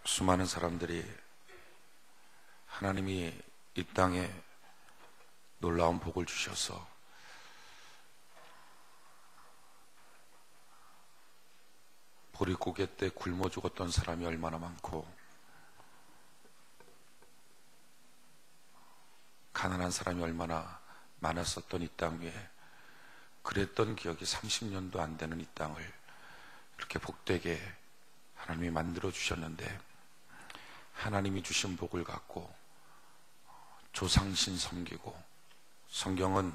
수많은 사람들이 하나님이 이 땅에 놀라운 복을 주셔서 보릿고개 때 굶어 죽었던 사람이 얼마나 많고 가난한 사람이 얼마나 많았었던 이 땅 위에 그랬던 기억이 30년도 안 되는 이 땅을 이렇게 복되게 하나님이 만들어 주셨는데, 하나님이 주신 복을 갖고 조상신 섬기고, 성경은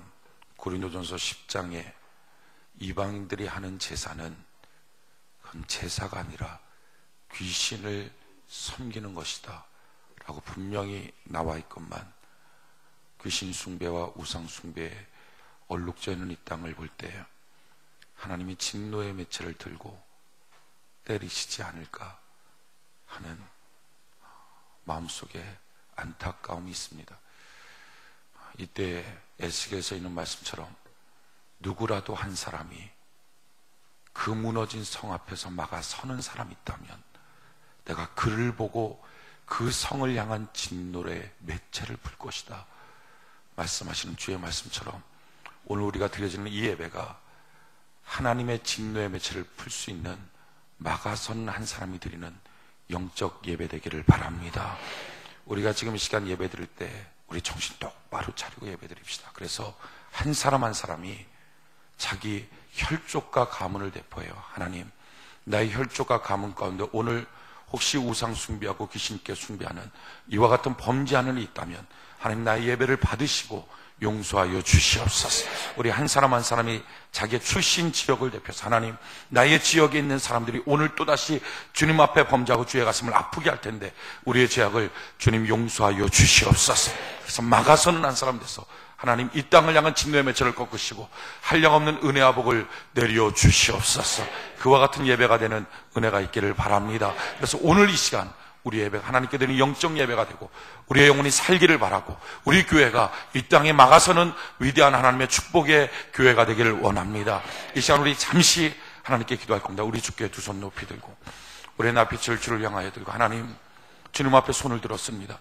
고린도전서 10장에 이방인들이 하는 제사는 그건 제사가 아니라 귀신을 섬기는 것이다 라고 분명히 나와 있건만, 귀신 숭배와 우상 숭배에 얼룩져 있는 이 땅을 볼 때 하나님이 진노의 맺채를 들고 때리시지 않을까 하는 마음속에 안타까움이 있습니다. 이때 에스겔에서 있는 말씀처럼 누구라도 한 사람이 그 무너진 성 앞에서 막아서는 사람이 있다면 내가 그를 보고 그 성을 향한 진노의 맺채를 풀 것이다 말씀하시는 주의 말씀처럼, 오늘 우리가 드려지는 이 예배가 하나님의 진노의 맺채를 풀 수 있는 막아서는 한 사람이 드리는 영적 예배 되기를 바랍니다. 우리가 지금 이 시간 예배 드릴 때 우리 정신 똑바로 차리고 예배 드립시다. 그래서 한 사람 한 사람이 자기 혈족과 가문을 대표해요. 하나님, 나의 혈족과 가문 가운데 오늘 혹시 우상 숭배하고 귀신께 숭배하는 이와 같은 범죄하는 이 있다면 하나님, 나의 예배를 받으시고 용서하여 주시옵소서. 우리 한 사람 한 사람이 자기의 출신 지역을 대표해서, 하나님, 나의 지역에 있는 사람들이 오늘 또다시 주님 앞에 범죄하고 주의 가슴을 아프게 할 텐데 우리의 죄악을 주님 용서하여 주시옵소서. 그래서 막아서는 한 사람 돼서 하나님, 이 땅을 향한 진노의 맺채를 꺾으시고 한량없는 은혜와 복을 내려 주시옵소서. 그와 같은 예배가 되는 은혜가 있기를 바랍니다. 그래서 오늘 이 시간 우리 예배가 하나님께 드리는 영적 예배가 되고 우리의 영혼이 살기를 바라고, 우리 교회가 이 땅에 막아서는 위대한 하나님의 축복의 교회가 되기를 원합니다. 이 시간 우리 잠시 하나님께 기도할 겁니다. 우리 주께 두 손 높이 들고 우리의 나빛을 주를 향하여 들고, 하나님, 주님 앞에 손을 들었습니다.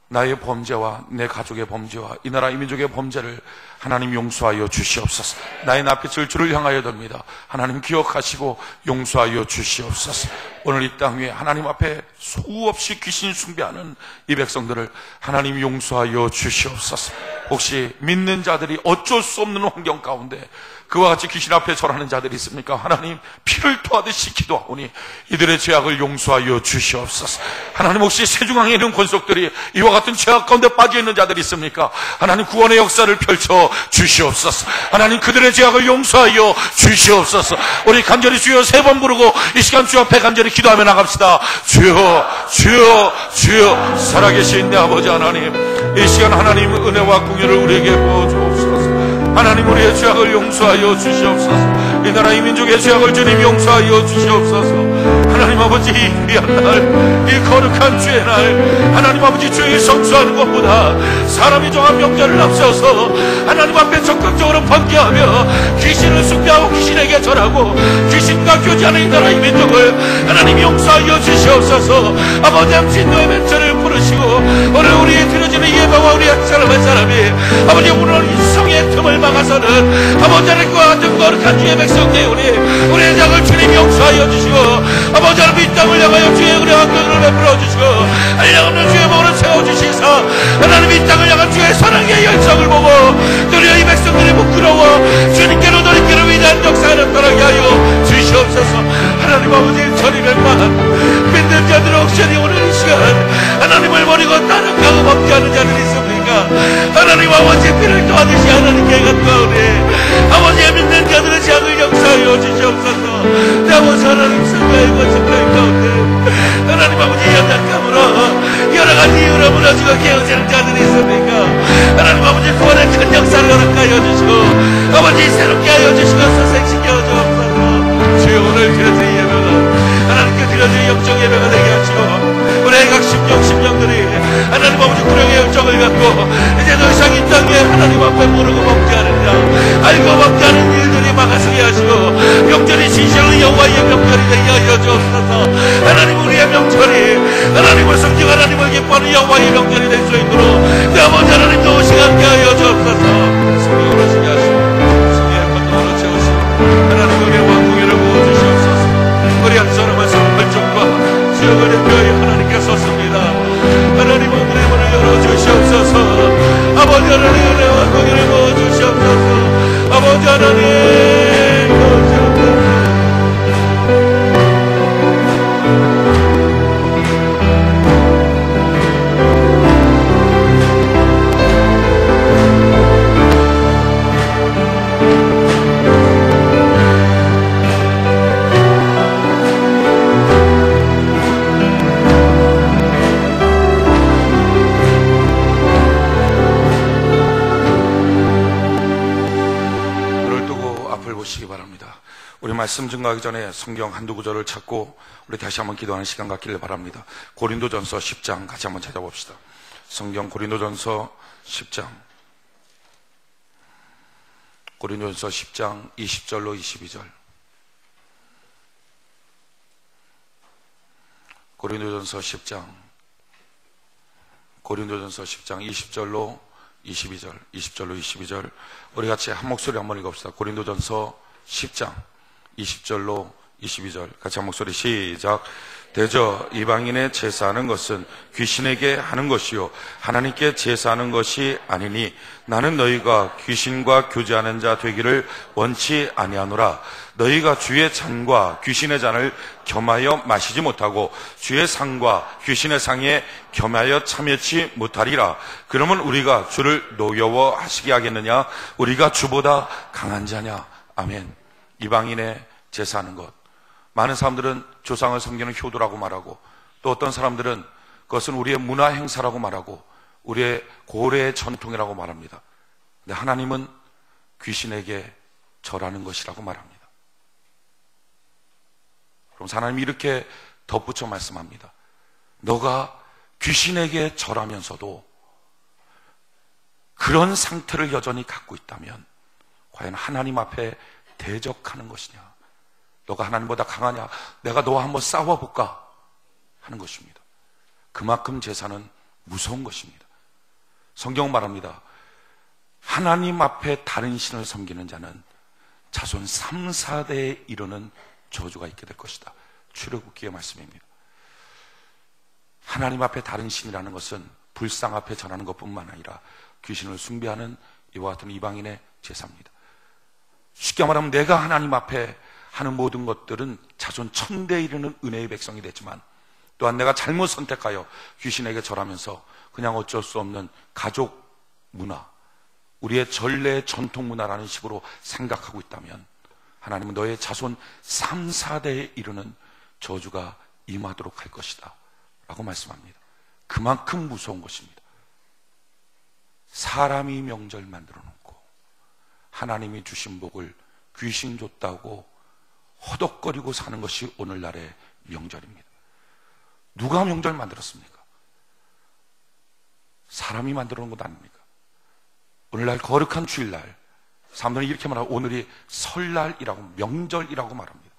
나의 범죄와 내 가족의 범죄와 이 나라 이 민족의 범죄를 하나님 용서하여 주시옵소서. 나의 나빛을 주를 향하여 듭니다. 하나님 기억하시고 용서하여 주시옵소서. 오늘 이 땅 위에 하나님 앞에 수없이 귀신 숭배하는 이 백성들을 하나님 용서하여 주시옵소서. 혹시 믿는 자들이 어쩔 수 없는 환경 가운데 그와 같이 귀신 앞에 절하는 자들이 있습니까? 하나님, 피를 토하듯이 기도하오니 이들의 죄악을 용서하여 주시옵소서. 하나님, 혹시 세중앙에 있는 권속들이 이와 같은 죄악 가운데 빠져있는 자들이 있습니까? 하나님, 구원의 역사를 펼쳐 주시옵소서. 하나님, 그들의 죄악을 용서하여 주시옵소서. 우리 간절히 주여 세 번 부르고 이 시간 주 앞에 간절히 기도하며 나갑시다. 주여, 주여, 주여. 살아계신 내 아버지 하나님, 이 시간 하나님 은혜와 공유를 우리에게 부어주옵소서. 하나님, 우리의 죄악을 용서하여 주시옵소서. 이 나라 이 민족의 죄악을 주님 용서하여 주시옵소서. 하나님 아버지, 이 귀한 날, 이 거룩한 주의 날, 하나님 아버지, 주의 성수하는 것보다 사람이 정한 명절을 앞세워서 하나님 앞에 적극적으로 번개하며 귀신을 숭배하고 귀신에게 절하고 귀신과 교제하는 이 나라 이 민족을 하나님 용서하여 주시옵소서. 아버지, 진노의 맹철을 부르시고 오늘 우리의 드려지는 예배와 우리 한 사람 한 사람이 아버지, 오늘 이 성의 틈을 막아서는 아버지 하나님과 같은 거룩한 주의 백성들 우리의 죄악을 주님 용서하여 주시고 아버지 하나님 이 땅을 향하여 주의 은혜와 긍휼을 베풀어 주시고 한량없는 주의 복을 세워주시사 하나님 이 땅을 향한 주의 사랑의 열정을 보고 우리의 이 백성들이 부끄러워 주님께로 너희께로 위대한 역사를 나타나게 하여 주시옵소서. 하나님 아버지, 저리면만 믿는 자들 혹시 오늘 이 시간 하나님을 버리고 다른 강음 없게 하는 자들이 있습니까? 하나님 아버지, 피를 토하듯이 하나님께 가까우니 아버지의 믿는 자들의 죄악을 용서하여 주시옵소서. 내 아버지 하나님, 성가의 거짓말 가운데 하나님 아버지 연약함으로 여러가지 이유로 무너지고 깨어지는 자들이 있습니까? 하나님 아버지, 구원의 큰 역사를 허락하여 주시고 아버지 새롭게 하여 주시고 소생시켜 주옵소서. 주여, 오늘 드려진 예배가 하나님께 드려진 영적 예배가 되게 하시고 우리의 각 심령들이 하나님 아버지 구령의 열정을 갖고 이제 더 이상 이 땅에 하나님 앞에 모르고 범죄하는 자, 알고 범죄하는 일들이 막아서게 하시고 영전히 진실로 여호와의 영전이 되게 하여 주옵소서. 하나님을 성령 하나님을 기뻐하는 여호와의 명절이 될 수 있도록 내 아버지 하나님 또 시간케 하여 주옵소서. 성령으로 시게 하시고 성령의 권능으로 채우시고 하나님 우리의 왕궁에를 부어주시옵소서. 우리 한 사람의 성발전과 지역을 대표하여 하나님께 섰습니다. 하나님 오늘의 문을 열어주시옵소서. 아버지 하나님 은혜 왕궁에를 부어주시옵소서. 아버지 하나님 부어주시옵소서. 우리 말씀 증거하기 전에 성경 한두 구절을 찾고 우리 다시 한번 기도하는 시간 갖기를 바랍니다. 고린도전서 10장 같이 한번 찾아봅시다. 성경 고린도전서 10장 고린도전서 10장 20절로 22절 고린도전서 10장 20절로 22절 우리 같이 한 목소리 한번 읽읍시다. 고린도전서 10장 20절로 22절 같이 한 목소리 시작. 대저 이방인의 제사하는 것은 귀신에게 하는 것이요 하나님께 제사하는 것이 아니니 나는 너희가 귀신과 교제하는 자 되기를 원치 아니하노라. 너희가 주의 잔과 귀신의 잔을 겸하여 마시지 못하고 주의 상과 귀신의 상에 겸하여 참여치 못하리라. 그러면 우리가 주를 노여워하시게 하겠느냐? 우리가 주보다 강한 자냐? 아멘. 이방인의 제사하는 것, 많은 사람들은 조상을 섬기는 효도라고 말하고 또 어떤 사람들은 그것은 우리의 문화 행사라고 말하고 우리의 고래의 전통이라고 말합니다. 근데 하나님은 귀신에게 절하는 것이라고 말합니다. 그럼 하나님이 이렇게 덧붙여 말씀합니다. 너가 귀신에게 절하면서도 그런 상태를 여전히 갖고 있다면 과연 하나님 앞에 대적하는 것이냐? 너가 하나님보다 강하냐? 내가 너와 한번 싸워볼까? 하는 것입니다. 그만큼 제사는 무서운 것입니다. 성경은 말합니다. 하나님 앞에 다른 신을 섬기는 자는 자손 3, 4대에 이르는 저주가 있게 될 것이다. 출애굽기의 말씀입니다. 하나님 앞에 다른 신이라는 것은 불상 앞에 전하는 것뿐만 아니라 귀신을 숭배하는 이와 같은 이방인의 제사입니다. 쉽게 말하면 내가 하나님 앞에 하는 모든 것들은 자손 1000대에 이르는 은혜의 백성이 됐지만 또한 내가 잘못 선택하여 귀신에게 절하면서 그냥 어쩔 수 없는 가족 문화, 우리의 전례 전통 문화라는 식으로 생각하고 있다면 하나님은 너의 자손 3, 4대에 이르는 저주가 임하도록 할 것이다 라고 말씀합니다. 그만큼 무서운 것입니다. 사람이 명절 만들어 놓고 하나님이 주신 복을 귀신 줬다고 허덕거리고 사는 것이 오늘날의 명절입니다. 누가 명절 만들었습니까? 사람이 만들어 놓은 것 아닙니까? 오늘날 거룩한 주일날 사람들은 이렇게 말하고 오늘이 설날이라고 명절이라고 말합니다.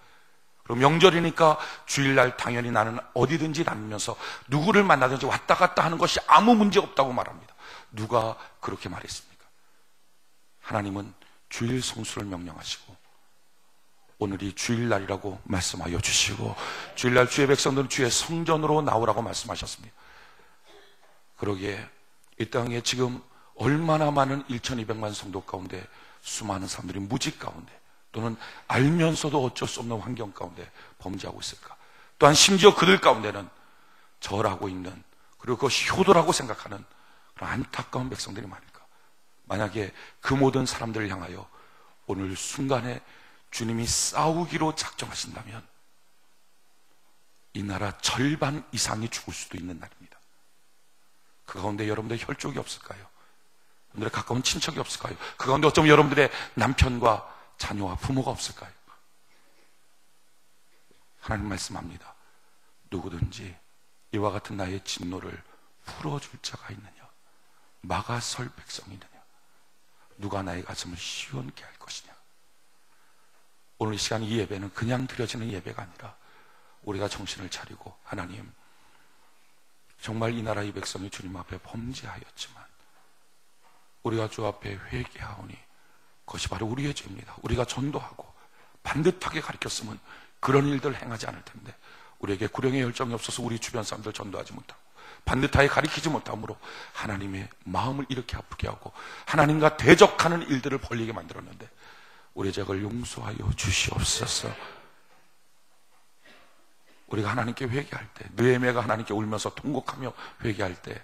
그럼 명절이니까 주일날 당연히 나는 어디든지 다니면서 누구를 만나든지 왔다 갔다 하는 것이 아무 문제 없다고 말합니다. 누가 그렇게 말했습니까? 하나님은 주일 성수를 명령하시고 오늘이 주일날이라고 말씀하여 주시고 주일날 주의 백성들은 주의 성전으로 나오라고 말씀하셨습니다. 그러기에 이 땅에 지금 얼마나 많은 1200만 성도 가운데 수많은 사람들이 무직 가운데 또는 알면서도 어쩔 수 없는 환경 가운데 범죄하고 있을까? 또한 심지어 그들 가운데는 절하고 있는 그리고 그것이 효도라고 생각하는 그런 안타까운 백성들이 많을까? 만약에 그 모든 사람들을 향하여 오늘 순간에 주님이 싸우기로 작정하신다면 이 나라 절반 이상이 죽을 수도 있는 날입니다. 그 가운데 여러분들의 혈족이 없을까요? 여러분들의 가까운 친척이 없을까요? 그 가운데 어쩌면 여러분들의 남편과 자녀와 부모가 없을까요? 하나님 말씀합니다. 누구든지 이와 같은 나의 진노를 풀어줄 자가 있느냐? 막아설 백성이느냐? 누가 나의 가슴을 시원케 할 것이냐? 오늘 이 시간 이 예배는 그냥 드려지는 예배가 아니라 우리가 정신을 차리고 하나님 정말 이 나라 이 백성이 주님 앞에 범죄하였지만 우리가 주 앞에 회개하오니 그것이 바로 우리의 죄입니다. 우리가 전도하고 반듯하게 가르쳤으면 그런 일들 행하지 않을 텐데 우리에게 구령의 열정이 없어서 우리 주변 사람들 전도하지 못하고 반듯하게 가르치지 못함으로 하나님의 마음을 이렇게 아프게 하고 하나님과 대적하는 일들을 벌리게 만들었는데 우리의 죄를 용서하여 주시옵소서. 우리가 하나님께 회개할 때, 느헤미야가 하나님께 울면서 통곡하며 회개할 때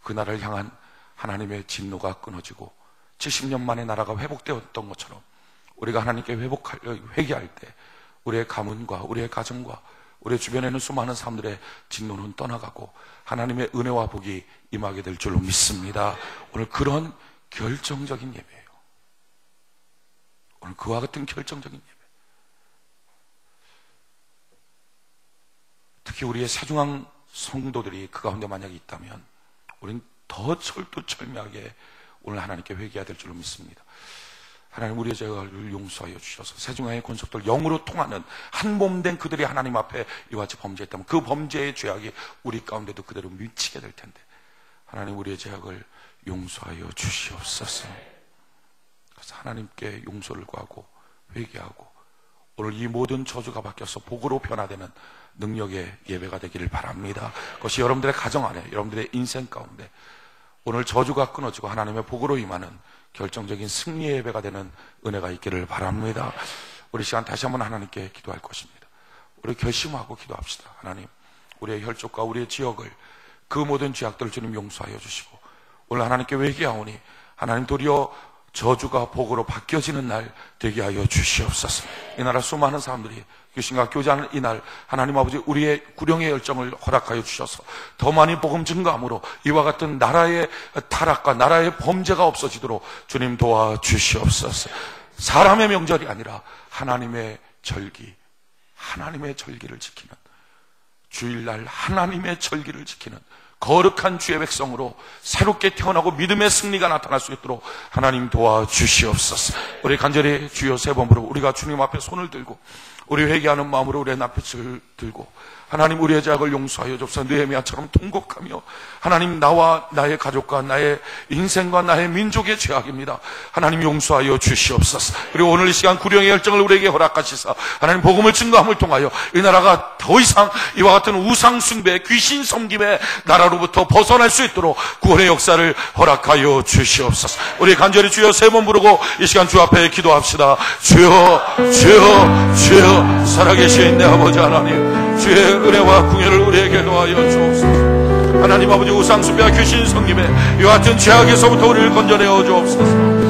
그 나라를 향한 하나님의 진노가 끊어지고 70년 만에 나라가 회복되었던 것처럼 우리가 하나님께 회개할 때 우리의 가문과 우리의 가정과 우리 주변에 있는 수많은 사람들의 진노는 떠나가고 하나님의 은혜와 복이 임하게 될 줄로 믿습니다. 오늘 그런 결정적인 예배예요. 오늘 그와 같은 결정적인 예배. 특히 우리의 세중앙 성도들이 그 가운데 만약에 있다면 우리는 더 철두철미하게 오늘 하나님께 회개해야 될 줄로 믿습니다. 하나님 우리의 죄를 용서하여 주셔서 세중앙의 권속들 영으로 통하는 한 몸 된 그들이 하나님 앞에 이와 같이 범죄했다면 그 범죄의 죄악이 우리 가운데도 그대로 미치게 될 텐데 하나님 우리의 죄악을 용서하여 주시옵소서. 그래서 하나님께 용서를 구하고 회개하고 오늘 이 모든 저주가 바뀌어서 복으로 변화되는 능력의 예배가 되기를 바랍니다. 그것이 여러분들의 가정 안에 여러분들의 인생 가운데 오늘 저주가 끊어지고 하나님의 복으로 임하는 결정적인 승리의 예배가 되는 은혜가 있기를 바랍니다. 우리 시간 다시 한번 하나님께 기도할 것입니다. 우리 결심하고 기도합시다. 하나님 우리의 혈족과 우리의 지역을 그 모든 죄악들을 주님 용서하여 주시고 오늘 하나님께 회개하오니 하나님 도리어 저주가 복으로 바뀌어지는 날 되게 하여 주시옵소서. 이 나라 수많은 사람들이 귀신과 교제하는 이날 하나님 아버지 우리의 구령의 열정을 허락하여 주셔서 더 많이 복음 증거함으로 이와 같은 나라의 타락과 나라의 범죄가 없어지도록 주님 도와주시옵소서. 사람의 명절이 아니라 하나님의 절기, 하나님의 절기를 지키는 주일날 하나님의 절기를 지키는 거룩한 주의 백성으로 새롭게 태어나고 믿음의 승리가 나타날 수 있도록 하나님 도와주시옵소서. 우리 간절히 주여 세 번으로 우리가 주님 앞에 손을 들고 우리 회개하는 마음으로 우리의 낯빛을 들고 하나님 우리의 죄악을 용서하여 주옵소서. 느헤미야처럼 통곡하며 하나님 나와 나의 가족과 나의 인생과 나의 민족의 죄악입니다. 하나님 용서하여 주시옵소서. 그리고 오늘 이 시간 구령의 열정을 우리에게 허락하시사 하나님 복음을 증거함을 통하여 이 나라가 더 이상 이와 같은 우상 숭배 귀신 섬김의 나라로부터 벗어날 수 있도록 구원의 역사를 허락하여 주시옵소서. 우리 간절히 주여 세 번 부르고 이 시간 주 앞에 기도합시다. 주여 주여 주여 살아계신 내 아버지 하나님 주의 은혜와 궁예를 우리에게 도하여 주옵소서. 하나님 아버지 우상 숭배와 귀신 섬김에 이와 같은 죄악에서부터 우리를 건져내어 주옵소서.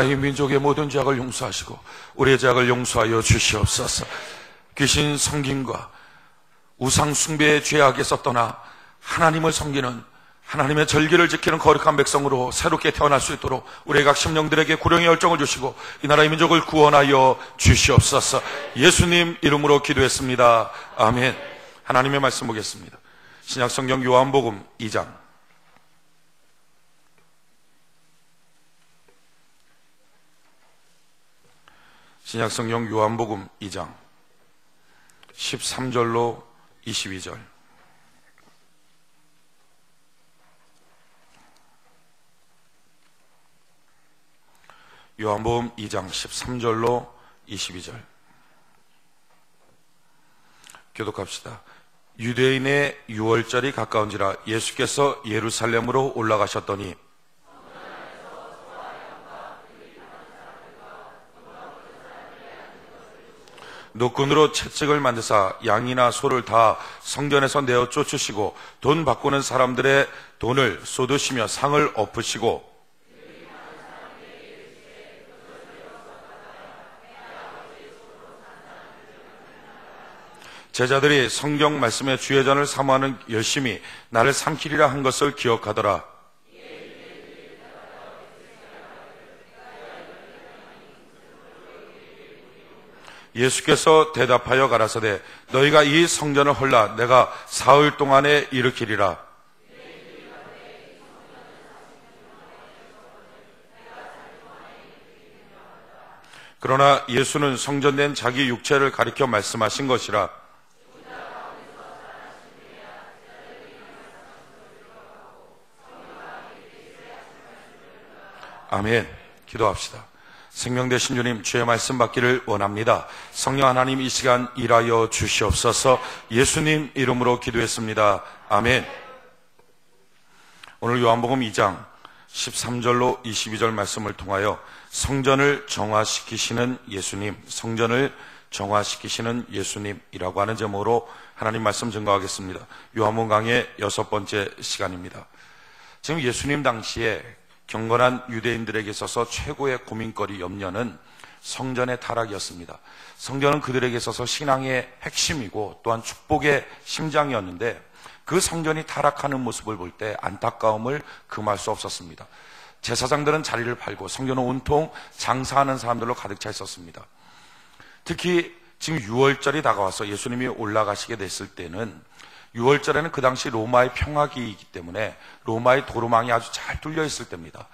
이 민족의 모든 죄악을 용서하시고 우리의 죄악을 용서하여 주시옵소서. 귀신 섬김과 우상 숭배의 죄악에서 떠나 하나님을 섬기는 하나님의 절기를 지키는 거룩한 백성으로 새롭게 태어날 수 있도록 우리의 각 심령들에게 구령의 열정을 주시고 이 나라의 민족을 구원하여 주시옵소서. 예수님 이름으로 기도했습니다. 아멘. 하나님의 말씀 보겠습니다. 신약성경 요한복음 2장 신약성경 요한복음 2장 13절로 22절. 요한복음 2장 13절로 22절. 교독합시다. 유대인의 유월절이 가까운지라 예수께서 예루살렘으로 올라가셨더니 노끈으로 채찍을 만드사 양이나 소를 다 성전에서 내어 쫓으시고 돈 바꾸는 사람들의 돈을 쏟으시며 상을 엎으시고 제자들이 성경 말씀의 주예전을 사모하는 열심히 나를 삼키리라 한 것을 기억하더라. 예수께서 대답하여 가라사대 너희가 이 성전을 헐라 내가 사흘 동안에 일으키리라. 그러나 예수는 성전된 자기 육체를 가리켜 말씀하신 것이라. 아멘. 기도합시다. 생명 되신 주님, 주의 말씀 받기를 원합니다. 성령 하나님, 이 시간 일하여 주시옵소서. 예수님 이름으로 기도했습니다. 아멘. 오늘 요한복음 2장 13절로 22절 말씀을 통하여 성전을 정화시키시는 예수님, 성전을 정화시키시는 예수님이라고 하는 제목으로 하나님 말씀 증거하겠습니다. 요한복음 강의 6번째 시간입니다. 지금 예수님 당시에 경건한 유대인들에게 있어서 최고의 고민거리, 염려는 성전의 타락이었습니다. 성전은 그들에게 있어서 신앙의 핵심이고 또한 축복의 심장이었는데 그 성전이 타락하는 모습을 볼 때 안타까움을 금할 수 없었습니다. 제사장들은 자리를 팔고 성전은 온통 장사하는 사람들로 가득 차 있었습니다. 특히 지금 유월절이 다가와서 예수님이 올라가시게 됐을 때는 유월절에는 그 당시 로마의 평화기이기 때문에 로마의 도로망이 아주 잘 뚫려 있을 때입니다.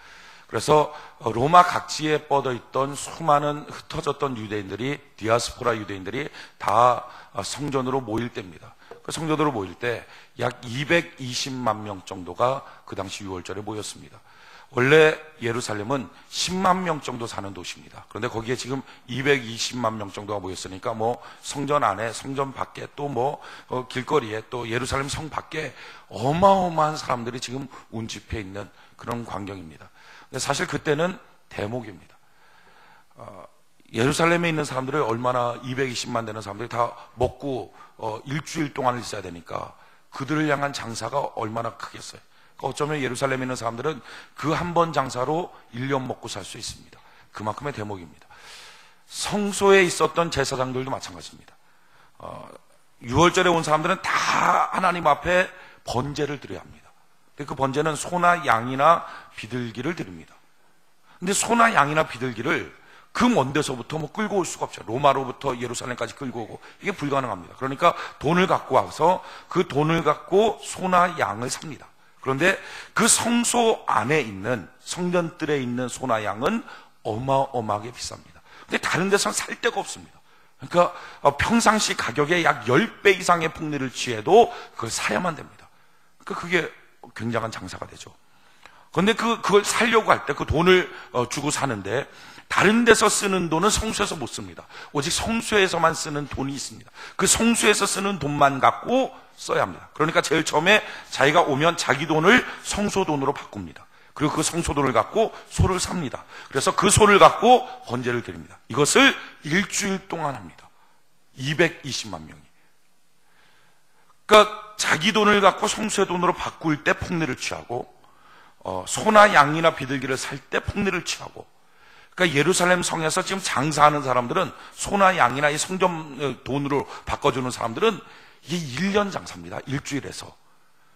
그래서 로마 각지에 뻗어 있던 수많은 흩어졌던 유대인들이, 디아스포라 유대인들이 다 성전으로 모일 때입니다. 그 성전으로 모일 때 약 220만 명 정도가 그 당시 유월절에 모였습니다. 원래 예루살렘은 10만 명 정도 사는 도시입니다. 그런데 거기에 지금 220만 명 정도가 모였으니까 뭐 성전 안에, 성전 밖에 또 뭐 길거리에 또 예루살렘 성 밖에 어마어마한 사람들이 지금 운집해 있는 그런 광경입니다. 근데 사실 그때는 대목입니다. 예루살렘에 있는 사람들이 얼마나 220만 되는 사람들이 다 먹고 일주일 동안을 있어야 되니까 그들을 향한 장사가 얼마나 크겠어요. 어쩌면 예루살렘에 있는 사람들은 그 한 번 장사로 1년 먹고 살 수 있습니다. 그만큼의 대목입니다. 성소에 있었던 제사장들도 마찬가지입니다. 유월절에 온 사람들은 다 하나님 앞에 번제를 드려야 합니다. 그 번제는 소나 양이나 비둘기를 드립니다. 근데 소나 양이나 비둘기를 그 먼 데서부터 뭐 끌고 올 수가 없죠. 로마로부터 예루살렘까지 끌고 오고 이게 불가능합니다. 그러니까 돈을 갖고 와서 그 돈을 갖고 소나 양을 삽니다. 그런데 그 성소 안에 있는 성전들에 있는 소나 양은 어마어마하게 비쌉니다. 근데 다른 데서는 살 데가 없습니다. 그러니까 평상시 가격의 약 10배 이상의 풍리를 취해도 그걸 사야만 됩니다. 그러니까 그게 굉장한 장사가 되죠. 그런데 그걸 사려고 할 때 그 돈을 주고 사는데 다른 데서 쓰는 돈은 성소에서 못 씁니다. 오직 성소에서만 쓰는 돈이 있습니다. 그 성소에서 쓰는 돈만 갖고 써야 합니다. 그러니까 제일 처음에 자기가 오면 자기 돈을 성소 돈으로 바꿉니다. 그리고 그 성소 돈을 갖고 소를 삽니다. 그래서 그 소를 갖고 번제를 드립니다. 이것을 일주일 동안 합니다. 220만 명이. 그러니까 자기 돈을 갖고 성소의 돈으로 바꿀 때 폭리를 취하고 소나 양이나 비둘기를 살 때 폭리를 취하고, 그러니까 예루살렘 성에서 지금 장사하는 사람들은 소나 양이나 이 성전 돈으로 바꿔주는 사람들은 이게 1년 장사입니다. 일주일에서.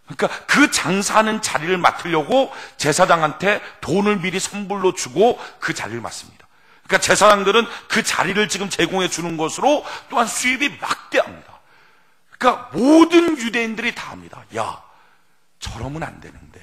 그러니까 그 장사하는 자리를 맡으려고 제사장한테 돈을 미리 선불로 주고 그 자리를 맡습니다. 그러니까 제사장들은 그 자리를 지금 제공해 주는 것으로 또한 수입이 막대합니다. 그러니까 모든 유대인들이 다 합니다. 야, 저러면 안 되는데.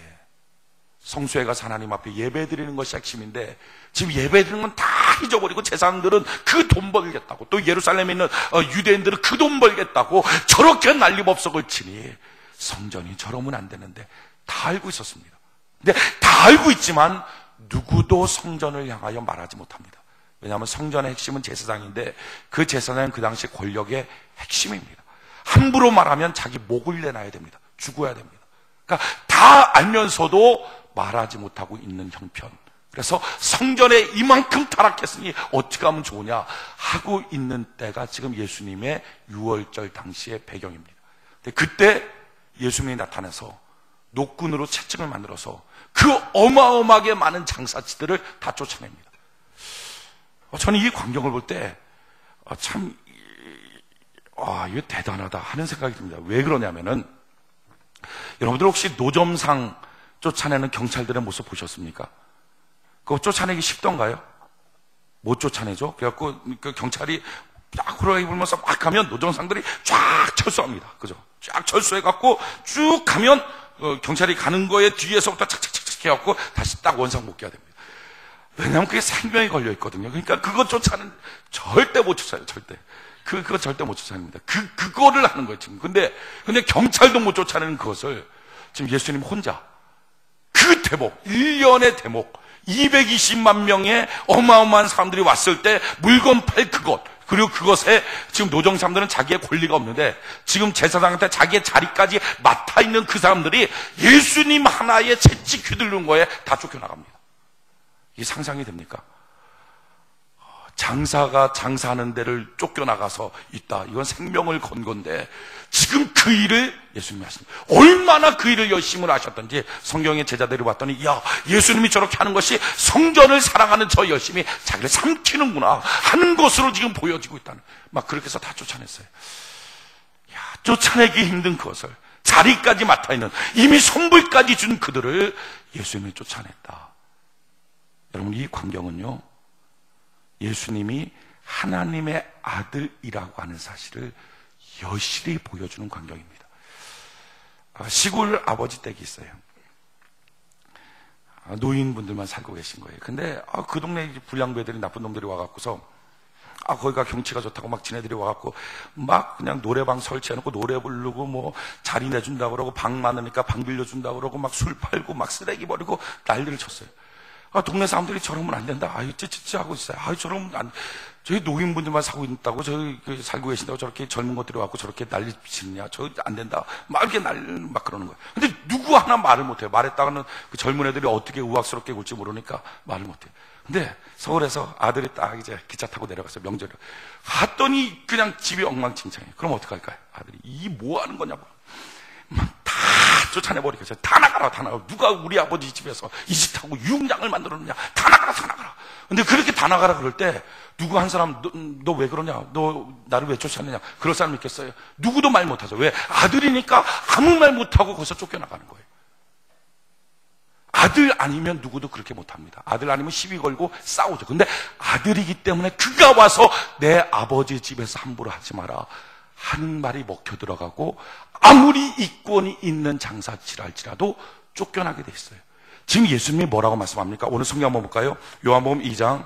성소에 가서 하나님 앞에 예배 드리는 것이 핵심인데 지금 예배 드리는 건 다 잊어버리고 제사장들은 그 돈 벌겠다고, 또 예루살렘에 있는 유대인들은 그 돈 벌겠다고 저렇게 난리법석을 치니 성전이 저러면 안 되는데 다 알고 있었습니다. 근데 다 알고 있지만 누구도 성전을 향하여 말하지 못합니다. 왜냐하면 성전의 핵심은 제사장인데 그 제사장은 그 당시 권력의 핵심입니다. 함부로 말하면 자기 목을 내놔야 됩니다. 죽어야 됩니다. 그러니까 다 알면서도 말하지 못하고 있는 형편. 그래서 성전에 이만큼 타락했으니 어떻게 하면 좋으냐 하고 있는 때가 지금 예수님의 유월절 당시의 배경입니다. 근데 그때 예수님이 나타나서 노끈으로 채찍을 만들어서 그 어마어마하게 많은 장사치들을 다 쫓아냅니다. 저는 이 광경을 볼 때 참 이거 대단하다 하는 생각이 듭니다. 왜 그러냐면은 여러분들 혹시 노점상 쫓아내는 경찰들의 모습 보셨습니까? 그거 쫓아내기 쉽던가요? 못 쫓아내죠. 그래갖고 그 경찰이 쫙 호랑이 불면서 막 가면 노점상들이 쫙 철수합니다. 그죠? 쫙 철수해갖고 쭉 가면 경찰이 가는 거에 뒤에서부터 착착착착 해갖고 다시 딱 원상 복귀해야 됩니다. 왜냐하면 그게 생명이 걸려 있거든요. 그러니까 그거 쫓아는 절대 못 쫓아요. 절대. 그거 절대 못 쫓아냅니다. 그거를 하는 거예요, 지금. 근데 경찰도 못 쫓아내는 그것을 지금 예수님 혼자 그 대목, 1년의 대목, 220만 명의 어마어마한 사람들이 왔을 때 물건 팔 그것, 그리고 그것에 지금 노정 사람들은 자기의 권리가 없는데 지금 제사장한테 자기의 자리까지 맡아 있는 그 사람들이 예수님 하나의 채찍 휘두르는 거에 다 쫓겨나갑니다. 이게 상상이 됩니까? 장사가 장사하는 데를 쫓겨나가서 있다. 이건 생명을 건 건데 지금 그 일을 예수님이 하십니다. 얼마나 그 일을 열심히 하셨던지 성경의 제자들이 봤더니 야, 예수님이 저렇게 하는 것이 성전을 사랑하는 저 열심히 자기를 삼키는구나 하는 것으로 지금 보여지고 있다는, 막 그렇게 해서 다 쫓아냈어요. 야, 쫓아내기 힘든 그것을 자리까지 맡아있는 이미 선불까지 준 그들을 예수님이 쫓아냈다. 여러분, 이 광경은요, 예수님이 하나님의 아들이라고 하는 사실을 여실히 보여주는 광경입니다. 시골 아버지 댁이 있어요. 노인분들만 살고 계신 거예요. 근데 그 동네 불량배들이, 나쁜 놈들이 와갖고서 거기가 경치가 좋다고 막 지네들이 와갖고 막 그냥 노래방 설치해놓고 노래 부르고 뭐 자리 내준다고 그러고 방 많으니까 방 빌려준다고 그러고 막 술 팔고 막 쓰레기 버리고 난리를 쳤어요. 동네 사람들이 저러면 안 된다. 찌찌찌 하고 있어요. 저러면 안, 저희 노인분들만 사고 있다고, 저희 살고 계신다고 저렇게 젊은 것들이 와갖고 저렇게 난리 치느냐. 저 안 된다. 막 이렇게 막 그러는 거예요. 근데 누구 하나 말을 못해요. 말했다가는 그 젊은 애들이 어떻게 우악스럽게 굴지 모르니까 말을 못해요. 근데 서울에서 아들이 딱 이제 기차 타고 내려갔어요. 명절에. 갔더니 그냥 집이 엉망진창이에요. 그럼 어떡할까요? 아들이 이 뭐 하는 거냐고. 막 다 쫓아내버리겠어요. 다 나가라, 다 나가라. 누가 우리 아버지 집에서 이 짓하고 유흥장을 만들었느냐. 다 나가라, 다 나가라. 근데 그렇게 다 나가라 그럴 때 누구 한 사람 너 왜 그러냐, 너 나를 왜 쫓아내냐, 그럴 사람 있겠어요? 누구도 말 못하죠. 왜? 아들이니까 아무 말 못하고 거기서 쫓겨나가는 거예요. 아들 아니면 누구도 그렇게 못합니다. 아들 아니면 시비 걸고 싸우죠. 근데 아들이기 때문에 그가 와서 내 아버지 집에서 함부로 하지 마라 하는 말이 먹혀 들어가고 아무리 이권이 있는 장사치랄지라도 쫓겨나게 돼 있어요. 지금 예수님이 뭐라고 말씀합니까? 오늘 성경 한번 볼까요? 요한복음 2장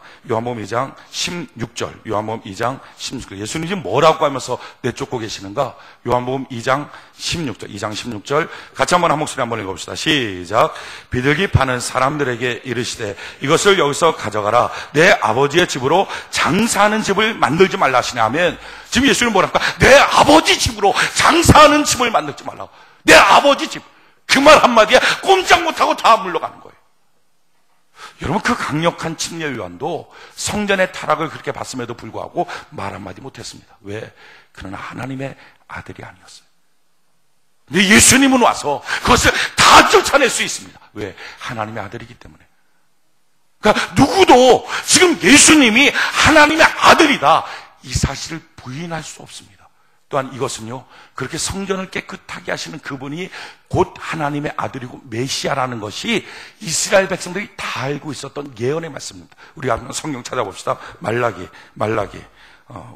16절. 요한복음 2장 16절. 예수님이 지금 뭐라고 하면서 내쫓고 계시는가? 요한복음 2장 16절. 2장 16절. 같이 한번 한 목소리 한번 읽어봅시다. 시작. 비둘기 파는 사람들에게 이르시되 이것을 여기서 가져가라. 내 아버지의 집으로 장사하는 집을 만들지 말라 하시네 하면, 지금 예수님이 뭐랄까? 내 아버지 집으로 장사하는 집을 만들지 말라. 내 아버지 집. 그 말 한마디에 꼼짝 못하고 다 물러가는 거예요. 여러분, 그 강력한 침례요한도 성전의 타락을 그렇게 봤음에도 불구하고 말 한마디 못했습니다. 왜? 그는 하나님의 아들이 아니었어요. 근데 예수님은 와서 그것을 다 쫓아낼 수 있습니다. 왜? 하나님의 아들이기 때문에. 그러니까 누구도 지금 예수님이 하나님의 아들이다, 이 사실을 부인할 수 없습니다. 또한 이것은요, 그렇게 성전을 깨끗하게 하시는 그분이 곧 하나님의 아들이고 메시아라는 것이 이스라엘 백성들이 다 알고 있었던 예언의 말씀입니다. 우리 한번 성경 찾아봅시다. 말라기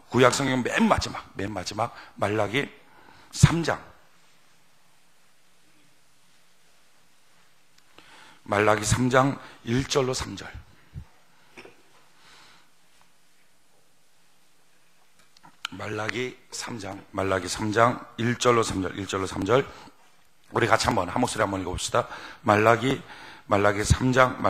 구약 성경 맨 마지막 말라기 3장. 말라기 3장 1절로 3절. 말라기 3장 1절로 3절 우리 같이 한 목소리 한번 읽어봅시다. 말라기 3장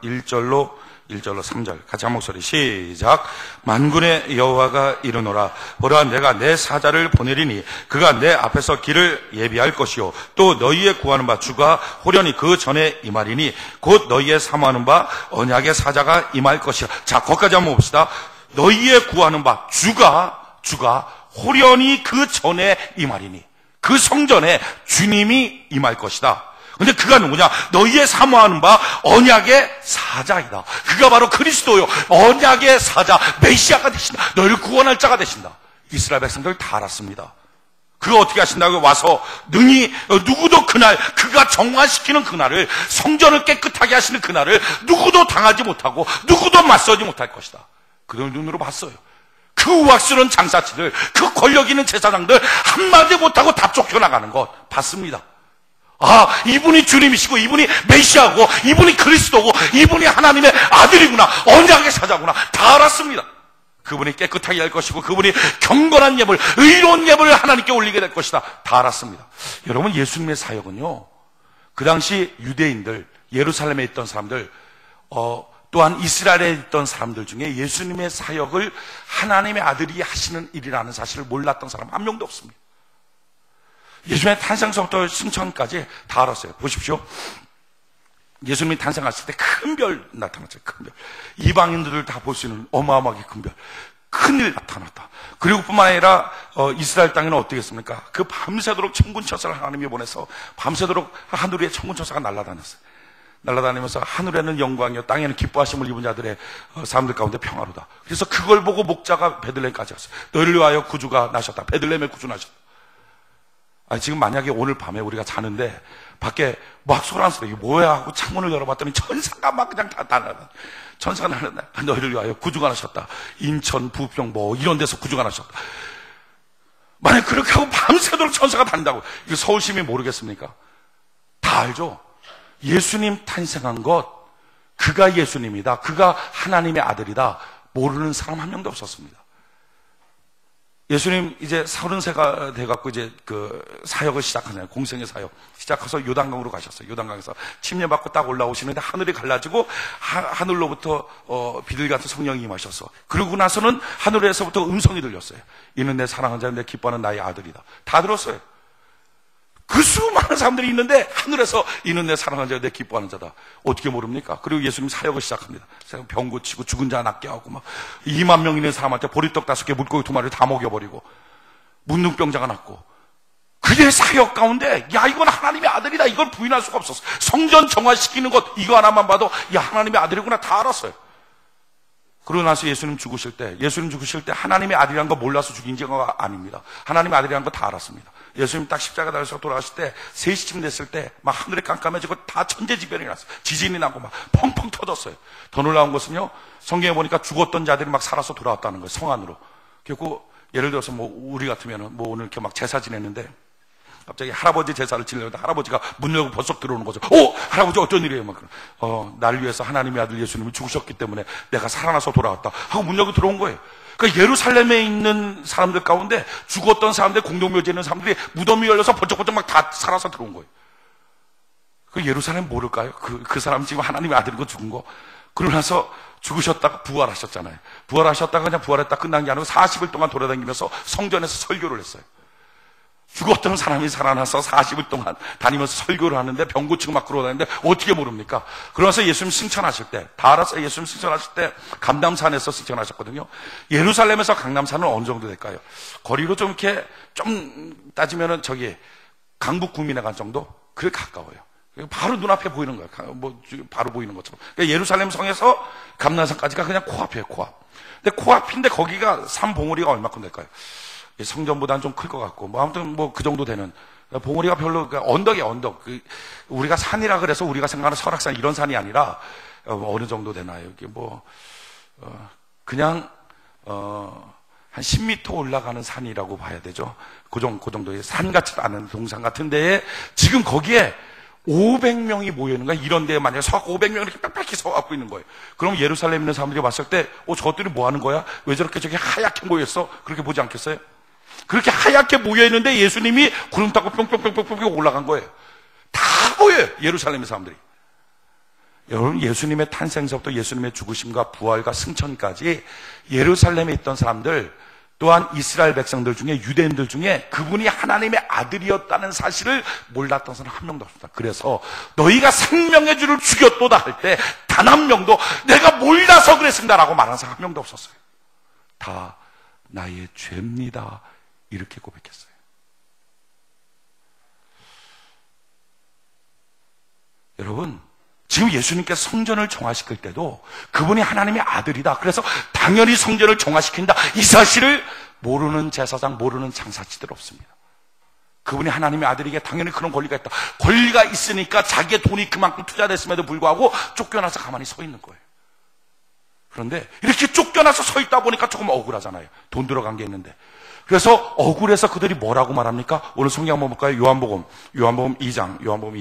1절로 3절 같이 한 목소리 시작. 만군의 여호와가 이르노라. 보라, 내가 내 사자를 보내리니 그가 내 앞에서 길을 예비할 것이요 또 너희의 구하는 바 주가 호련히 그 전에 임하리니 곧 너희의 사모하는 바 언약의 사자가 임할 것이야. 자, 거기까지 한번 봅시다. 너희의 구하는 바 주가 호련히 그 전에 임하리니, 그 성전에 주님이 임할 것이다. 근데 그가 누구냐? 너희의 사모하는 바 언약의 사자이다. 그가 바로 그리스도요, 언약의 사자, 메시아가 되신다. 너희를 구원할 자가 되신다. 이스라엘 백성들 다 알았습니다. 그가 어떻게 하신다고? 와서 능히 누구도 그날, 그가 정화시키는 그날을, 성전을 깨끗하게 하시는 그날을 누구도 당하지 못하고 누구도 맞서지 못할 것이다. 그들 눈으로 봤어요. 그 우악스러운 장사치들, 그 권력 있는 제사장들 한마디 못하고 다 쫓겨나가는 것 봤습니다. 아, 이분이 주님이시고 이분이 메시아고 이분이 그리스도고 이분이 하나님의 아들이구나, 언약의 사자구나, 다 알았습니다. 그분이 깨끗하게 할 것이고 그분이 경건한 예물, 의로운 예물을 하나님께 올리게 될 것이다, 다 알았습니다. 여러분, 예수님의 사역은요, 그 당시 유대인들, 예루살렘에 있던 사람들, 또한 이스라엘에 있던 사람들 중에 예수님의 사역을 하나님의 아들이 하시는 일이라는 사실을 몰랐던 사람 한 명도 없습니다. 예수님의 탄생서부터 승천까지 다 알았어요. 보십시오. 예수님이 탄생하실 때 큰 별 나타났죠. 큰 별. 이방인들을 다 볼 수 있는 어마어마하게 큰 별. 큰일 나타났다. 그리고 뿐만 아니라 이스라엘 땅에는 어떻겠습니까? 그 밤새도록 천군천사를 하나님이 보내서 밤새도록 하늘 위에 천군천사가 날아다녔어요. 날아다니면서 하늘에는 영광이요 땅에는 기뻐하심을 입은 자들의 사람들 가운데 평화로다. 그래서 그걸 보고 목자가 베들레헴까지 갔어요. 너희를 위하여 구주가 나셨다. 베들레헴에 구주 나셨다. 지금 만약에 오늘 밤에 우리가 자는데 밖에 막 소란 소리, 이게 뭐야 하고 창문을 열어봤더니 천사가 막 그냥 다 날아다. 천사가 날아다. 너희를 위하여 구주가 나셨다. 인천, 부평 뭐 이런 데서 구주가 나셨다. 만약 그렇게 하고 밤새도록 천사가 다닌다고, 이거 서울 시민 모르겠습니까? 다 알죠? 예수님 탄생한 것, 그가 예수님이다, 그가 하나님의 아들이다, 모르는 사람 한 명도 없었습니다. 예수님 이제 30세가 돼갖고 이제 그 사역을 시작하잖아요. 공생의 사역 시작해서 요단강으로 가셨어요. 요단강에서 침례받고 딱 올라오시는데 하늘이 갈라지고 하늘로부터 비둘기 같은 성령이 임하셔서, 그러고 나서는 하늘에서부터 음성이 들렸어요. 이는 내 사랑하는 자, 내 기뻐하는 나의 아들이다. 다 들었어요. 그 수많은 사람들이 있는데 하늘에서 이는 내 사랑하는 자, 내 기뻐하는 자다. 어떻게 모릅니까? 그리고 예수님 사역을 시작합니다. 병 고치고 죽은 자 낫게 하고 막 2만 명 있는 사람한테 보리떡 5개, 물고기 2마리를 다 먹여버리고 문둥병자가 낫고, 그의 사역 가운데 야, 이건 하나님의 아들이다, 이걸 부인할 수가 없었어. 성전 정화시키는 것, 이거 하나만 봐도 야, 하나님의 아들이구나, 다 알았어요. 그러고 나서 예수님 죽으실 때 하나님의 아들이란 거 몰라서 죽인 거 아닙니다. 하나님의 아들이란 거 다 알았습니다. 예수님 딱 십자가 달려서 돌아가실 때 3시쯤 됐을 때 막 하늘이 깜깜해지고 다 천재지변이 났어요. 지진이 나고 막 펑펑 터졌어요. 더 놀라운 것은요, 성경에 보니까 죽었던 자들이 막 살아서 돌아왔다는 거예요. 성 안으로. 그리고 예를 들어서 뭐 우리 같으면은 뭐 오늘 이렇게 막 제사 지냈는데 갑자기 할아버지 제사를 지내는데 할아버지가 문 열고 벌썩 들어오는 거죠. 오, 할아버지 어쩐 일이에요? 막 날 위해서 하나님의 아들 예수님이 죽으셨기 때문에 내가 살아나서 돌아왔다 하고 문 열고 들어온 거예요. 그러니까 예루살렘에 있는 사람들 가운데 죽었던 사람들, 공동묘지에 있는 사람들이 무덤이 열려서 번쩍번쩍 막 다 살아서 들어온 거예요. 그 예루살렘 모를까요? 그 사람 지금 하나님의 아들이고 죽은 거. 그러고 나서 죽으셨다가 부활하셨잖아요. 부활하셨다가 그냥 부활했다 끝난 게 아니고 40일 동안 돌아다니면서 성전에서 설교를 했어요. 죽었던 사람이 살아나서 40일 동안 다니면서 설교를 하는데 병 고치고 막 그러다니는데 어떻게 모릅니까? 그러면서 예수님 승천하실 때, 다 알았어요. 예수님 승천하실 때 감람산에서 승천하셨거든요. 예루살렘에서 강남산은 어느 정도 될까요? 거리로 좀 이렇게 좀 따지면은 저기 강북 구민회관 정도? 그게 가까워요. 바로 눈앞에 보이는 거예요. 뭐 바로 보이는 것처럼. 그러니까 예루살렘 성에서 감람산까지가 그냥 코앞이에요, 코앞. 근데 코앞인데 거기가 산 봉우리가 얼마큼 될까요? 성전보다는 좀 클 것 같고, 뭐 아무튼 뭐 그 정도 되는 봉우리가 별로, 그러니까 언덕이에요, 언덕. 우리가 산이라 그래서 우리가 생각하는 설악산 이런 산이 아니라 어느 정도 되나요? 이게 뭐 그냥 한 10m 올라가는 산이라고 봐야 되죠. 그 정도의 산 같지 않은 동산 같은 데에 지금 거기에 500명이 모여있는 거야. 이런 데에 만약에 서갖고 500명이 이렇게 빽빽히 서갖고 있는 거예요. 그럼 예루살렘에 있는 사람들이 봤을 때, 저것들이 뭐 하는 거야? 왜 저렇게 저기 하얗게 모였어? 그렇게 보지 않겠어요? 그렇게 하얗게 모여있는데 예수님이 구름 타고 뿅뿅뿅뿅뿅 올라간 거예요. 다 보여요. 예루살렘의 사람들이. 여러분, 예수님의 탄생서부터 예수님의 죽으심과 부활과 승천까지 예루살렘에 있던 사람들, 또한 이스라엘 백성들 중에, 유대인들 중에 그분이 하나님의 아들이었다는 사실을 몰랐던 사람 한 명도 없습니다. 그래서 너희가 생명의 주를 죽였도다 할 때 단 한 명도 내가 몰라서 그랬습니다라고 말하는 사람 한 명도 없었어요. 다 나의 죄입니다, 이렇게 고백했어요. 여러분, 지금 예수님께서 성전을 정화시킬 때도 그분이 하나님의 아들이다, 그래서 당연히 성전을 정화시킨다, 이 사실을 모르는 제사장, 모르는 장사치들 없습니다. 그분이 하나님의 아들이기에 당연히 그런 권리가 있다. 권리가 있으니까 자기의 돈이 그만큼 투자됐음에도 불구하고 쫓겨나서 가만히 서 있는 거예요. 그런데 이렇게 쫓겨나서 서 있다 보니까 조금 억울하잖아요. 돈 들어간 게 있는데. 그래서 억울해서 그들이 뭐라고 말합니까? 오늘 성경 한번 볼까요? 요한복음 2장, 요한복음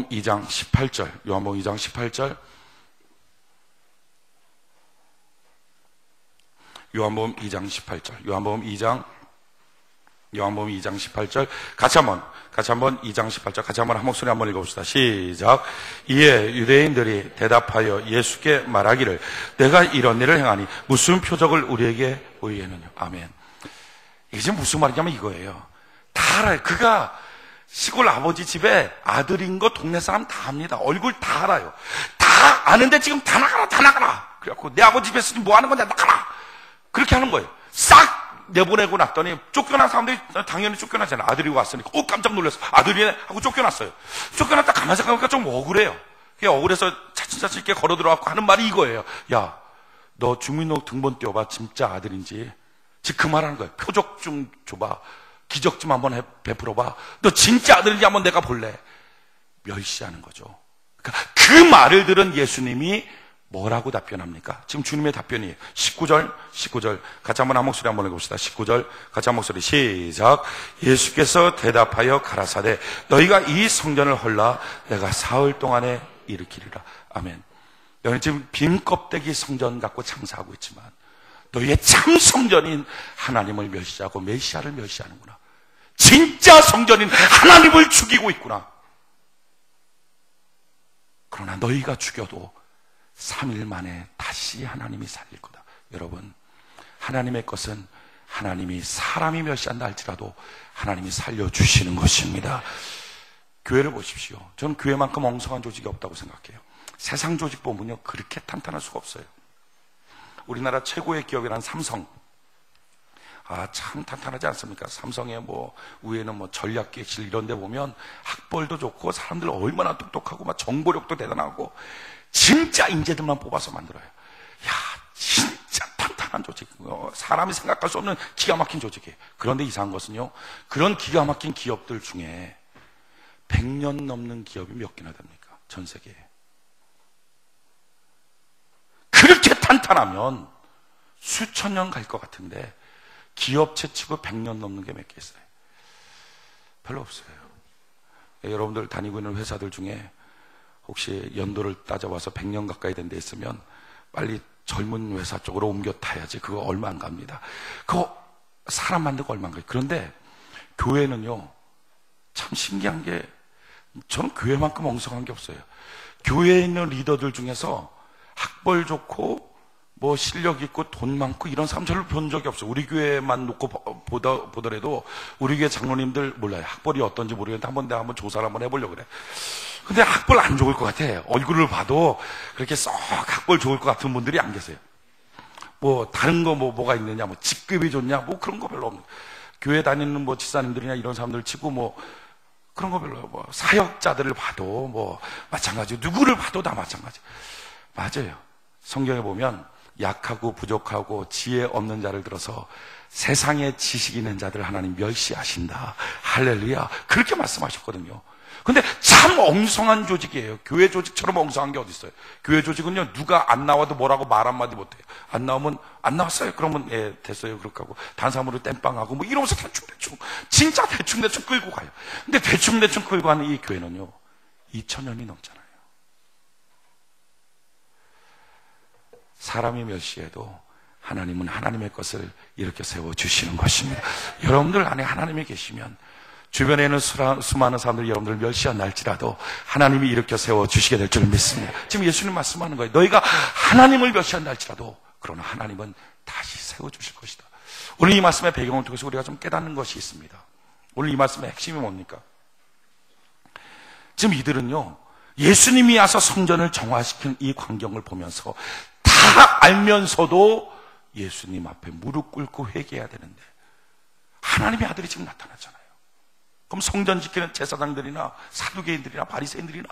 2장 18절, 요한복음 2장 18절, 요한복음 2장 18절, 요한복음 2장 18절, 같이 한번 2장 18절 같이 한번 한 목소리 한번 읽어봅시다. 시작. 이에 유대인들이 대답하여 예수께 말하기를 내가 이런 일을 행하니 무슨 표적을 우리에게 보이겠느냐. 아멘. 이게 지금 무슨 말이냐면 이거예요. 다 알아요. 그가 시골 아버지 집에 아들인 거 동네 사람 다 압니다. 얼굴 다 알아요. 다 아는데 지금 다 나가라. 그래갖고 내 아버지 집에 있으니 뭐 하는 거냐, 나가라. 그렇게 하는 거예요. 싹 내보내고 났더니 쫓겨난 사람들이 당연히 쫓겨나잖아요. 아들이 왔으니까 깜짝 놀랐어. 아들이네 하고 쫓겨났어요. 쫓겨났다 가만히 생각하니까 좀 억울해요. 그게 억울해서 차츰차츰 이렇게 걸어 들어가고 하는 말이 이거예요. 야, 너 주민등록 등본 띄워봐. 진짜 아들인지. 지금 그 말하는 거예요. 표적 좀 줘봐. 기적 좀 한번 베풀어봐. 너 진짜 아들인지 한번 내가 볼래. 멸시하는 거죠. 그러니까 그 말을 들은 예수님이 뭐라고 답변합니까? 지금 주님의 답변이에요. 19절 같이 한번 한 목소리 한번 해봅시다. 19절 같이 한 목소리 시작. 예수께서 대답하여 가라사대 너희가 이 성전을 헐라 내가 사흘 동안에 일으키리라. 아멘. 너희는 지금 빈 껍데기 성전 갖고 장사하고 있지만 너희의 참 성전인 하나님을 멸시하고 메시아를 멸시하는구나. 진짜 성전인 하나님을 죽이고 있구나. 그러나 너희가 죽여도 3일 만에 다시 하나님이 살릴 거다. 여러분, 하나님의 것은 하나님이 사람이 멸시한다 할지라도 하나님이 살려주시는 것입니다. 교회를 보십시오. 저는 교회만큼 엉성한 조직이 없다고 생각해요. 세상 조직 보면요, 그렇게 탄탄할 수가 없어요. 우리나라 최고의 기업이란 삼성. 참 탄탄하지 않습니까? 삼성의 위에는 전략기획실 이런 데 보면 학벌도 좋고 사람들 얼마나 똑똑하고 정보력도 대단하고 진짜 인재들만 뽑아서 만들어요. 야, 진짜 탄탄한 조직. 사람이 생각할 수 없는 기가 막힌 조직이에요. 그런데 이상한 것은요, 그런 기가 막힌 기업들 중에 100년 넘는 기업이 몇 개나 됩니까? 전 세계에. 그렇게 탄탄하면 수천 년 갈 것 같은데 기업체 치고 100년 넘는 게 몇 개 있어요? 별로 없어요. 여러분들 다니고 있는 회사들 중에 혹시 연도를 따져봐서 100년 가까이 된 데 있으면 빨리 젊은 회사 쪽으로 옮겨 타야지. 그거 얼마 안 갑니다. 그거 사람 만들고 얼마 안 가요. 그런데 교회는요, 참 신기한 게, 저는 교회만큼 엉성한 게 없어요. 교회에 있는 리더들 중에서 학벌 좋고 실력 있고 돈 많고 이런 사람 별로 본 적이 없어요. 우리 교회만 놓고 보더라도 우리 교회 장로님들 몰라요. 학벌이 어떤지 모르겠는데 내가 한번 조사를 한번 해보려고 그래. 근데 학벌 안 좋을 것 같아. 얼굴을 봐도 그렇게 썩 학벌 좋을 것 같은 분들이 안 계세요. 다른 거 뭐가 있느냐, 직급이 좋냐, 그런 거 별로 없는. 교회 다니는 집사님들이나 이런 사람들 치고 그런 거 별로요. 사역자들을 봐도 마찬가지. 누구를 봐도 다 마찬가지. 맞아요. 성경에 보면 약하고 부족하고 지혜 없는 자를 들어서 세상에 지식 있는 자들 하나님 멸시하신다. 할렐루야. 그렇게 말씀하셨거든요. 근데 참 엉성한 조직이에요. 교회 조직처럼 엉성한 게 어디 있어요? 교회 조직은요, 누가 안 나와도 뭐라고 말 한마디 못해요. 안 나오면 안 나왔어요. 그러면 예, 됐어요. 그렇게 하고 단사무로 땜빵하고 뭐 이러면서 대충 진짜 대충 끌고 가요. 근데 대충 끌고 가는 이 교회는요, 2000년이 넘잖아요. 사람이 멸시해도 하나님은 하나님의 것을 이렇게 세워주시는 것입니다. 여러분들 안에 하나님이 계시면 주변에는 수많은 사람들이 여러분들을 멸시한다 할지라도 하나님이 이렇게 세워주시게 될 줄 믿습니다. 지금 예수님 말씀하는 거예요. 너희가 하나님을 멸시한다 할지라도 그러나 하나님은 다시 세워주실 것이다. 오늘 이 말씀의 배경을 통해서 우리가 좀 깨닫는 것이 있습니다. 오늘 이 말씀의 핵심이 뭡니까? 지금 이들은요, 예수님이 와서 성전을 정화시킨 이 광경을 보면서 다 알면서도 예수님 앞에 무릎 꿇고 회개해야 되는데 하나님의 아들이 지금 나타났잖아요. 그럼 성전 지키는 제사장들이나 사두개인들이나 바리새인들이나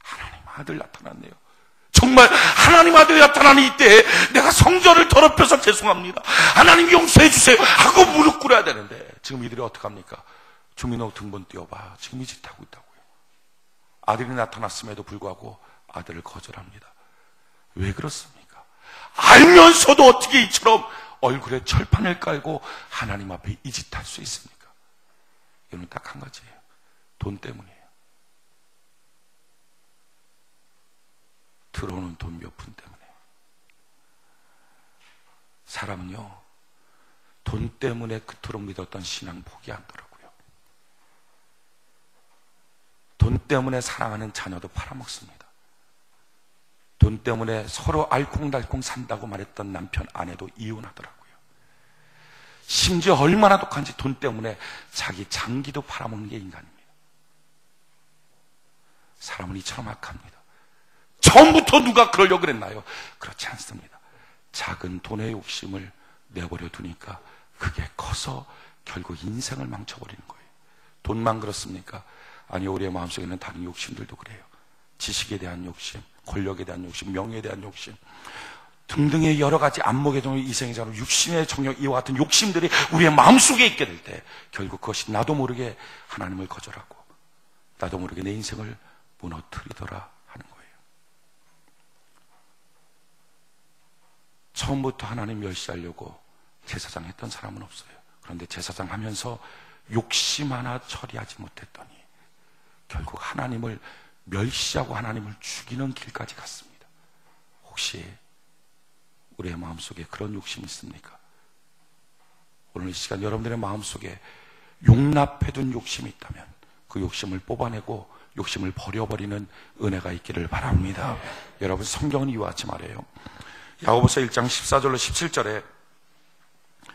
하나님 아들 나타났네요. 정말 하나님 아들이 나타나는 이때에 내가 성전을 더럽혀서 죄송합니다, 하나님 용서해 주세요 하고 무릎 꿇어야 되는데 지금 이들이 어떡합니까? 주민호 등본 띄워봐. 지금 이 짓 하고 있다고요. 아들이 나타났음에도 불구하고 아들을 거절합니다. 왜 그렇습니까? 알면서도 어떻게 이처럼 얼굴에 철판을 깔고 하나님 앞에 이 짓 할 수 있습니까? 이건 딱 한 가지예요. 돈 때문이에요. 들어오는 돈 몇 푼 때문에. 사람은요, 돈 때문에 그토록 믿었던 신앙 포기하더라고요. 돈 때문에 사랑하는 자녀도 팔아먹습니다. 돈 때문에 서로 알콩달콩 산다고 말했던 남편, 아내도 이혼하더라고요. 심지어 얼마나 독한지 돈 때문에 자기 장기도 팔아먹는 게 인간입니다. 사람은 이처럼 악합니다. 처음부터 누가 그러려고 그랬나요? 그렇지 않습니다. 작은 돈의 욕심을 내버려 두니까 그게 커서 결국 인생을 망쳐버리는 거예요. 돈만 그렇습니까? 아니, 우리의 마음속에 있는 다른 욕심들도 그래요. 지식에 대한 욕심, 권력에 대한 욕심, 명예에 대한 욕심 등등의 여러 가지 안목의 정욕, 이생의 정욕, 육신의 정욕, 이와 같은 욕심들이 우리의 마음속에 있게 될 때 결국 그것이 나도 모르게 하나님을 거절하고 나도 모르게 내 인생을 무너뜨리더라 하는 거예요. 처음부터 하나님 멸시하려고 제사장 했던 사람은 없어요. 그런데 제사장 하면서 욕심 하나 처리하지 못했더니 결국 하나님을 멸시하고 하나님을 죽이는 길까지 갔습니다. 혹시 우리의 마음속에 그런 욕심이 있습니까? 오늘 이 시간 여러분들의 마음속에 용납해둔 욕심이 있다면 그 욕심을 뽑아내고 욕심을 버려버리는 은혜가 있기를 바랍니다. 여러분, 성경은 이와 같이 말해요. 야고보서 1장 14절로 17절에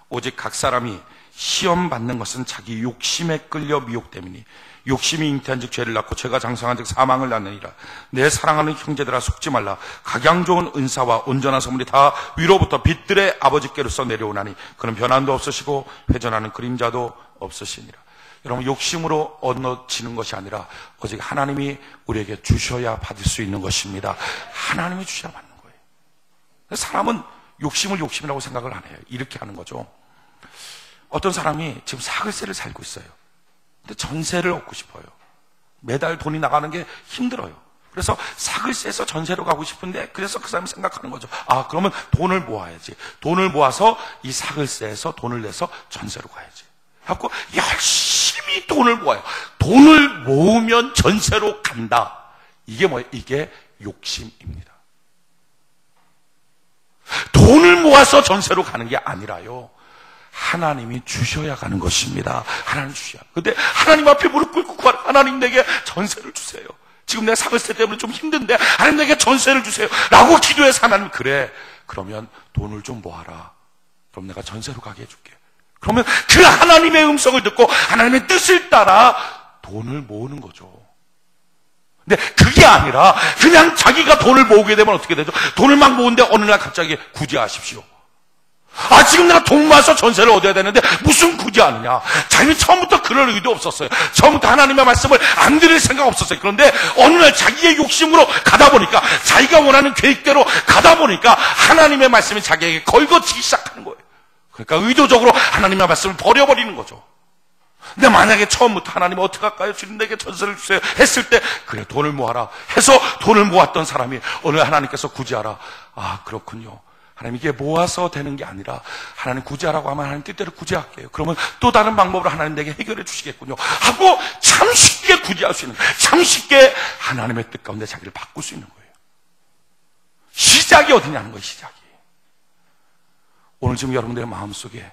오직 각 사람이 시험 받는 것은 자기 욕심에 끌려 미혹됨이니 욕심이 잉태한 즉 죄를 낳고 죄가 장성한 즉 사망을 낳느니라. 내 사랑하는 형제들아, 속지 말라. 각양 좋은 은사와 온전한 선물이 다 위로부터 빛들의 아버지께로서 내려오나니 그는 변함도 없으시고 회전하는 그림자도 없으시니라. 여러분, 욕심으로 얻어지는 것이 아니라 오직 하나님이 우리에게 주셔야 받을 수 있는 것입니다. 하나님이 주셔야 받는 거예요. 사람은 욕심을 욕심이라고 생각을 안 해요. 이렇게 하는 거죠. 어떤 사람이 지금 사글세를 살고 있어요. 근데 전세를 얻고 싶어요. 매달 돈이 나가는 게 힘들어요. 그래서 사글세에서 전세로 가고 싶은데, 그래서 그 사람이 생각하는 거죠. 아, 그러면 돈을 모아야지. 돈을 모아서 이 사글세에서 돈을 내서 전세로 가야지. 하고 열심히 돈을 모아요. 돈을 모으면 전세로 간다. 이게 뭐예요? 이게 욕심입니다. 돈을 모아서 전세로 가는 게 아니라요, 하나님이 주셔야 가는 것입니다. 하나님 주셔야. 근데 하나님 앞에 무릎 꿇고 구하라. 하나님, 내게 전세를 주세요. 지금 내가 사글세 때문에 좀 힘든데 하나님, 내게 전세를 주세요 라고 기도해서 하나님, 그래, 그러면 돈을 좀 모아라. 그럼 내가 전세로 가게 해줄게. 그러면 그 하나님의 음성을 듣고 하나님의 뜻을 따라 돈을 모으는 거죠. 근데 그게 아니라 그냥 자기가 돈을 모으게 되면 어떻게 되죠? 돈을 막 모으는데 어느 날 갑자기 구제하십시오. 지금 내가 돈 모아서 전세를 얻어야 되는데 무슨 구제하느냐. 자기는 처음부터 그럴 의도 없었어요. 처음부터 하나님의 말씀을 안 들을 생각 없었어요. 그런데 어느 날 자기의 욕심으로 가다 보니까, 자기가 원하는 계획대로 가다 보니까 하나님의 말씀이 자기에게 걸거치기 시작하는 거예요. 그러니까 의도적으로 하나님의 말씀을 버려버리는 거죠. 근데 만약에 처음부터 하나님 어떻게 할까요? 주님 내게 전세를 주세요 했을 때, 그래 돈을 모아라 해서 돈을 모았던 사람이 오늘 하나님께서 구제하라. 그렇군요. 하나님 이게 모아서 되는 게 아니라 하나님 구제하라고 하면 하나님 뜻대로 구제할게요. 그러면 또 다른 방법으로 하나님 내게 해결해 주시겠군요 하고 참 쉽게 구제할 수 있는, 참 쉽게 하나님의 뜻 가운데 자기를 바꿀 수 있는 거예요. 시작이 어디냐는 거예요. 시작이. 오늘 지금 여러분들의 마음속에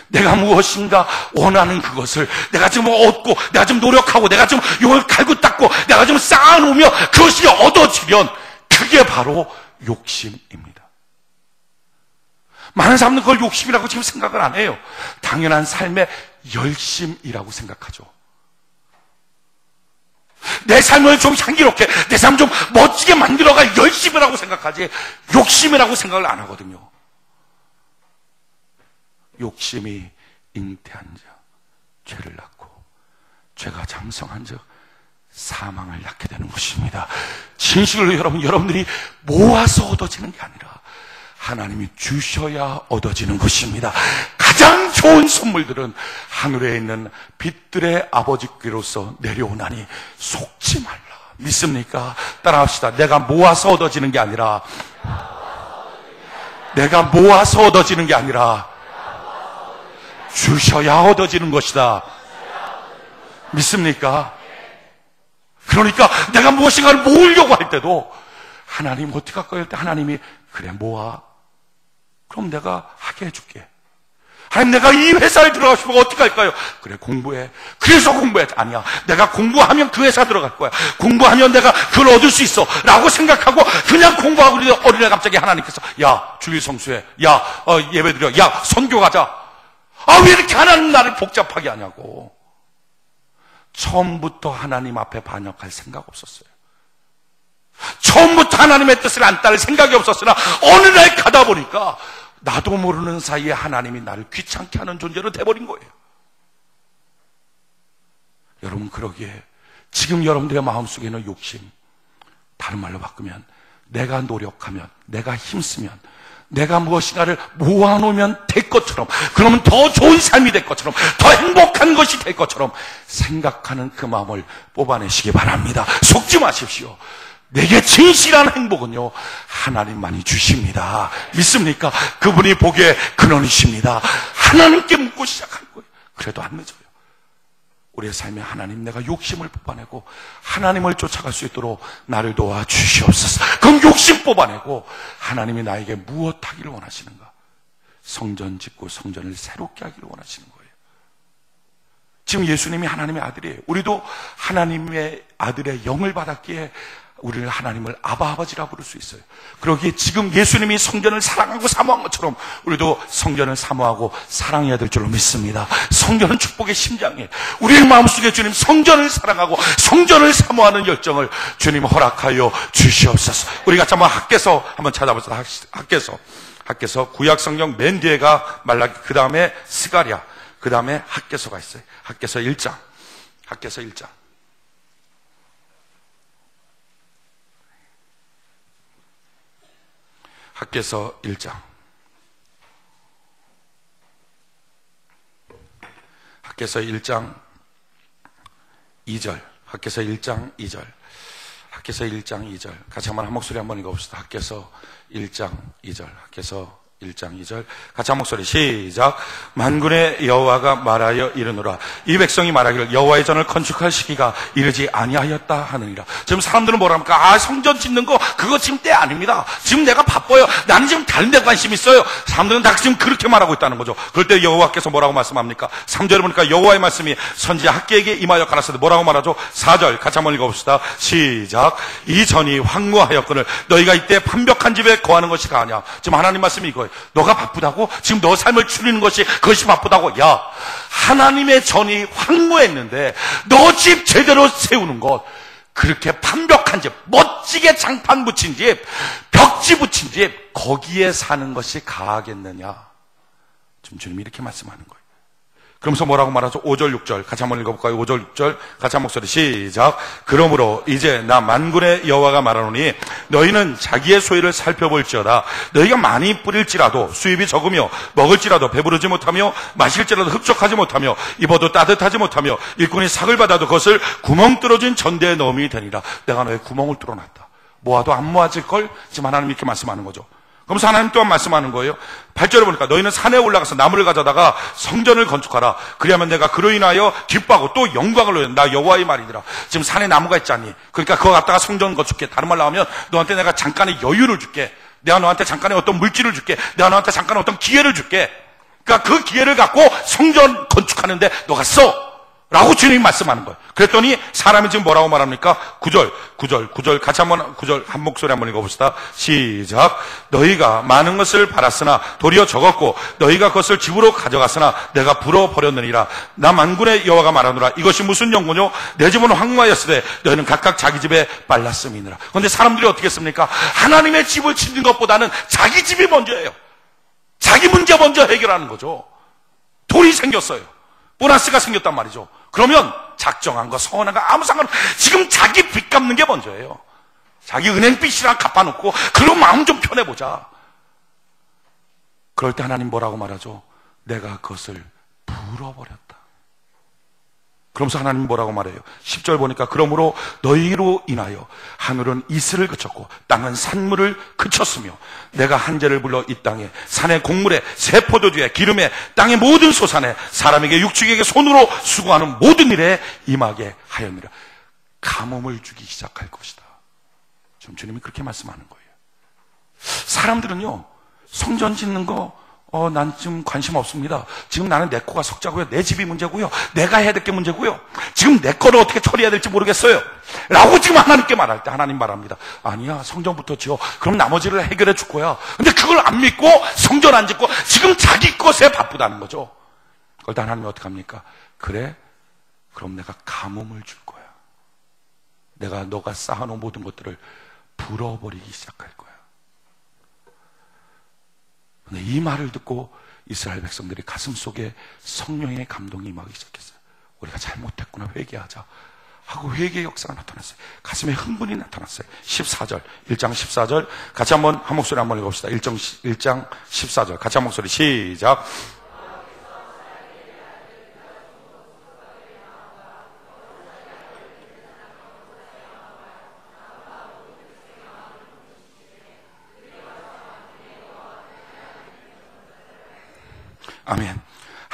내가 무엇인가 원하는 그것을 내가 지금 얻고, 내가 지금 노력하고, 내가 지금 이걸 갈고 닦고, 내가 지금 쌓아놓으며 그것이 얻어지면 그게 바로 욕심입니다. 많은 사람들은 그걸 욕심이라고 지금 생각을 안 해요. 당연한 삶의 열심이라고 생각하죠. 내 삶을 좀 향기롭게, 내 삶을 좀 멋지게 만들어갈 열심이라고 생각하지 욕심이라고 생각을 안 하거든요. 욕심이 잉태한 자 죄를 낳고, 죄가 장성한 자 사망을 낳게 되는 것입니다. 진실로 여러분들이 모아서 얻어지는 게 아니라 하나님이 주셔야 얻어지는 것입니다. 가장 좋은 선물들은 하늘에 있는 빛들의 아버지께로서 내려오나니 속지 말라. 믿습니까? 따라합시다. 내가 모아서 얻어지는 게 아니라, 내가 모아서 얻어지는 게 아니라 주셔야 얻어지는 것이다. 믿습니까? 그러니까 내가 무엇인가를 모으려고 할 때도 하나님 어떻게 할까요? 할 때 하나님이 그래 모아. 그럼 내가 하게 해줄게. 하나님 내가 이 회사에 들어가고 싶으면 어떻게 할까요? 그래 공부해. 그래서 공부해야지. 아니야. 내가 공부하면 그 회사 들어갈 거야. 공부하면 내가 그걸 얻을 수 있어 라고 생각하고 그냥 공부하고 있는데 어느 날 갑자기 하나님께서 야 주일 성수해. 야 예배 드려. 야 선교 가자. 왜 이렇게 하나님 나를 복잡하게 하냐고. 처음부터 하나님 앞에 반역할 생각 없었어요. 처음부터 하나님의 뜻을 안 따를 생각이 없었으나 어느 날 가다 보니까 나도 모르는 사이에 하나님이 나를 귀찮게 하는 존재로 돼버린 거예요. 여러분 그러기에 지금 여러분들의 마음속에는 욕심, 다른 말로 바꾸면 내가 노력하면, 내가 힘쓰면, 내가 무엇인가를 모아놓으면 될 것처럼, 그러면 더 좋은 삶이 될 것처럼, 더 행복한 것이 될 것처럼 생각하는 그 마음을 뽑아내시기 바랍니다. 속지 마십시오. 내게 진실한 행복은요 하나님만이 주십니다. 믿습니까? 그분이 복의 근원이십니다. 하나님께 묻고 시작할 거예요. 그래도 안 늦어요. 우리의 삶에 하나님 내가 욕심을 뽑아내고 하나님을 쫓아갈 수 있도록 나를 도와주시옵소서. 그럼 욕심 뽑아내고 하나님이 나에게 무엇 하기를 원하시는가? 성전 짓고 성전을 새롭게 하기를 원하시는 거예요. 지금 예수님이 하나님의 아들이에요. 우리도 하나님의 아들의 영을 받았기에 우리를 하나님을 아버지라 부를 수 있어요. 그러기에 지금 예수님이 성전을 사랑하고 사모한 것처럼 우리도 성전을 사모하고 사랑해야 될 줄로 믿습니다. 성전은 축복의 심장이에요. 우리의 마음속에 주님 성전을 사랑하고 성전을 사모하는 열정을 주님 허락하여 주시옵소서. 우리 같이 한번 학개서 한번 찾아보자. 학개서 구약 성경 맨 뒤에가 말라기, 그 다음에 스가랴, 그 다음에 학개서가 있어요. 학개서 1장. 학개서 1장. 학개서 1장. 학개서 1장 2절. 학개서 1장 2절. 학개서 1장 2절. 같이 한번 한 목소리 한번 읽어봅시다. 학개서 1장 2절. 학개서 1장 2절. 같이 한 목소리 시작. 만군의 여호와가 말하여 이르노라. 이 백성이 말하기를 여호와의 전을 건축할 시기가 이르지 아니하였다 하느니라. 지금 사람들은 뭐라 합니까? 성전 짓는 거 그거 지금 때 아닙니다. 지금 내가 바빠요. 나는 지금 다른 데 관심 있어요. 사람들은 다 지금 그렇게 말하고 있다는 거죠. 그럴 때 여호와께서 뭐라고 말씀합니까? 3절에 보니까 여호와의 말씀이 선지자 학개에게 임하여 가라사대 뭐라고 말하죠? 4절 같이 한번 읽어봅시다. 시작. 이 전이 황무하였거늘 너희가 이때 판벽한 집에 거하는 것이 가하냐. 지금 하나님 말씀이 이거예요. 너가 바쁘다고? 지금 너 삶을 추리는 것이 그것이 바쁘다고? 야, 하나님의 전이 황무했는데 너 집 제대로 세우는 것, 그렇게 판벽한 집, 멋지게 장판 붙인 집, 벽지 붙인 집, 거기에 사는 것이 가하겠느냐? 지금 주님이 이렇게 말씀하는 거예요. 그러면서 뭐라고 말하죠? 5절 6절 같이 한번 읽어볼까요? 5절 6절 같이 한 목소리 시작. 그러므로 이제 나 만군의 여호와가 말하노니 너희는 자기의 소유를 살펴볼지어다. 너희가 많이 뿌릴지라도 수입이 적으며 먹을지라도 배부르지 못하며 마실지라도 흡족하지 못하며 입어도 따뜻하지 못하며 일꾼이 삭을 받아도 그것을 구멍 뚫어진 전대에 넣음이 되니라. 내가 너의 구멍을 뚫어놨다. 모아도 안 모아질걸? 지금 하나님 이렇게 말씀하는 거죠. 그러면서 하나님 또한 말씀하는 거예요. 8절에 보니까 너희는 산에 올라가서 나무를 가져다가 성전을 건축하라. 그리하면 내가 그로 인하여 기뻐하고 또 영광을 누린다. 나 여호와의 말이니라. 지금 산에 나무가 있지 않니? 그러니까 그거 갖다가 성전 건축해. 다른 말로 하면 너한테 내가 잠깐의 여유를 줄게. 내가 너한테 잠깐의 어떤 물질을 줄게. 내가 너한테 잠깐의 어떤 기회를 줄게. 그러니까 그 기회를 갖고 성전 건축하는데 너가 써. 라고 주님이 말씀하는 거예요. 그랬더니 사람이 지금 뭐라고 말합니까? 9절 같이 한번 9절 한 목소리 한번 읽어봅시다. 시작. 너희가 많은 것을 받았으나 도리어 적었고 너희가 그것을 집으로 가져갔으나 내가 불어버렸느니라. 나 만군의 여호와가 말하노라. 이것이 무슨 연고뇨? 내 집은 황무하였으되 너희는 각각 자기 집에 빨랐음이니라. 그런데 사람들이 어떻게 했습니까? 하나님의 집을 짓는 것보다는 자기 집이 먼저예요. 자기 문제 먼저 해결하는 거죠. 돈이 생겼어요. 보너스가 생겼단 말이죠. 그러면 작정한 거, 서운한 거 아무 상관없어요. 지금 자기 빚 갚는 게 먼저예요. 자기 은행 빚이랑 갚아놓고 그럼 마음 좀 편해보자. 그럴 때 하나님 뭐라고 말하죠? 내가 그것을 불어버렸다. 그러면서 하나님 뭐라고 말해요? 10절 보니까 그러므로 너희로 인하여 하늘은 이슬을 그쳤고 땅은 산물을 그쳤으며 내가 한재를 불러 이 땅에 산의 곡물에 새 포도주에 기름에 땅의 모든 소산에 사람에게 육축에게 손으로 수고하는 모든 일에 임하게 하였느니라. 가뭄을 주기 시작할 것이다. 지금 주님이 그렇게 말씀하는 거예요. 사람들은요 성전 짓는 거 난 지금 관심 없습니다. 지금 나는 내 코가 석자고요. 내 집이 문제고요. 내가 해야 될 게 문제고요. 지금 내 거를 어떻게 처리해야 될지 모르겠어요. 라고 지금 하나님께 말할 때 하나님 말합니다. 아니야, 성전부터 지어. 그럼 나머지를 해결해 줄 거야. 근데 그걸 안 믿고 성전 안 짓고 지금 자기 것에 바쁘다는 거죠. 그럴 때 하나님이 어떻게 합니까? 그래? 그럼 내가 가뭄을 줄 거야. 내가 너가 쌓아놓은 모든 것들을 불어버리기 시작할 거야. 근데 이 말을 듣고 이스라엘 백성들이 가슴 속에 성령의 감동이 임하기 시작했어요. 우리가 잘못했구나, 회개하자 하고 회개의 역사가 나타났어요. 가슴에 흥분이 나타났어요. 14절, 1장 14절 같이 한번 한 목소리 한번 읽어봅시다. 1장 14절 같이 한 목소리 시작. 아멘.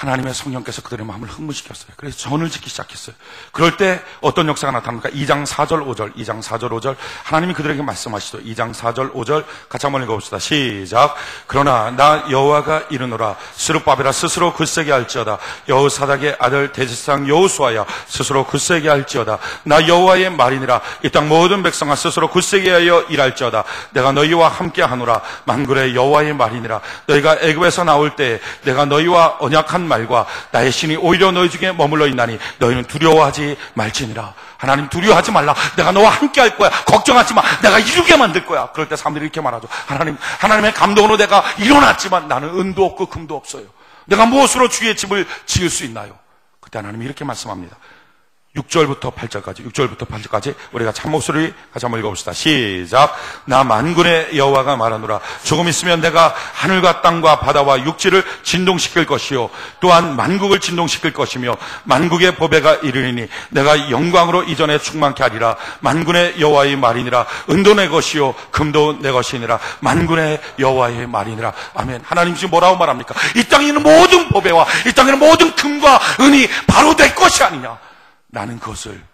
하나님의 성령께서 그들의 마음을 흥분시켰어요. 그래서 전을 짓기 시작했어요. 그럴 때 어떤 역사가 나타납니까? 2장 4절 5절 2장 4절 5절 하나님이 그들에게 말씀하시죠. 2장 4절 5절 같이 한번 읽어봅시다. 시작. 그러나 나 여호와가 이르노라. 스룹바벨아 스스로 굳세게 할지어다. 여호사닥의 아들 대제사장 여호수아야 스스로 굳세게 할지어다. 나 여호와의 말이니라. 이 땅 모든 백성아 스스로 굳세게 하여 일할지어다. 내가 너희와 함께 하노라. 만군의 여호와의 말이니라. 너희가 애굽에서 나올 때 내가 너희와 언약한 말과 나의 신이 오히려 너희 중에 머물러 있나니 너희는 두려워하지 말지니라. 하나님 두려워하지 말라. 내가 너와 함께 할 거야. 걱정하지 마. 내가 이루게 만들 거야. 그럴 때 사람들이 이렇게 말하죠. 하나님의 감동으로 내가 일어났지만 나는 은도 없고 금도 없어요. 내가 무엇으로 주의 집을 지을 수 있나요? 그때 하나님이 이렇게 말씀합니다. 6절부터 8절까지 우리가 참목소리 같이 한번 읽어봅시다. 시작. 나 만군의 여호와가 말하노라. 조금 있으면 내가 하늘과 땅과 바다와 육지를 진동시킬 것이요 또한 만국을 진동시킬 것이며 만국의 보배가 이르리니 내가 영광으로 이전에 충만케 하리라. 만군의 여호와의 말이니라. 은도 내 것이요 금도 내 것이니라. 만군의 여호와의 말이니라. 아멘. 하나님 지금 뭐라고 말합니까? 이 땅에 있는 모든 보배와 이 땅에 있는 모든 금과 은이 바로 내 것이 아니냐. 나는 그것을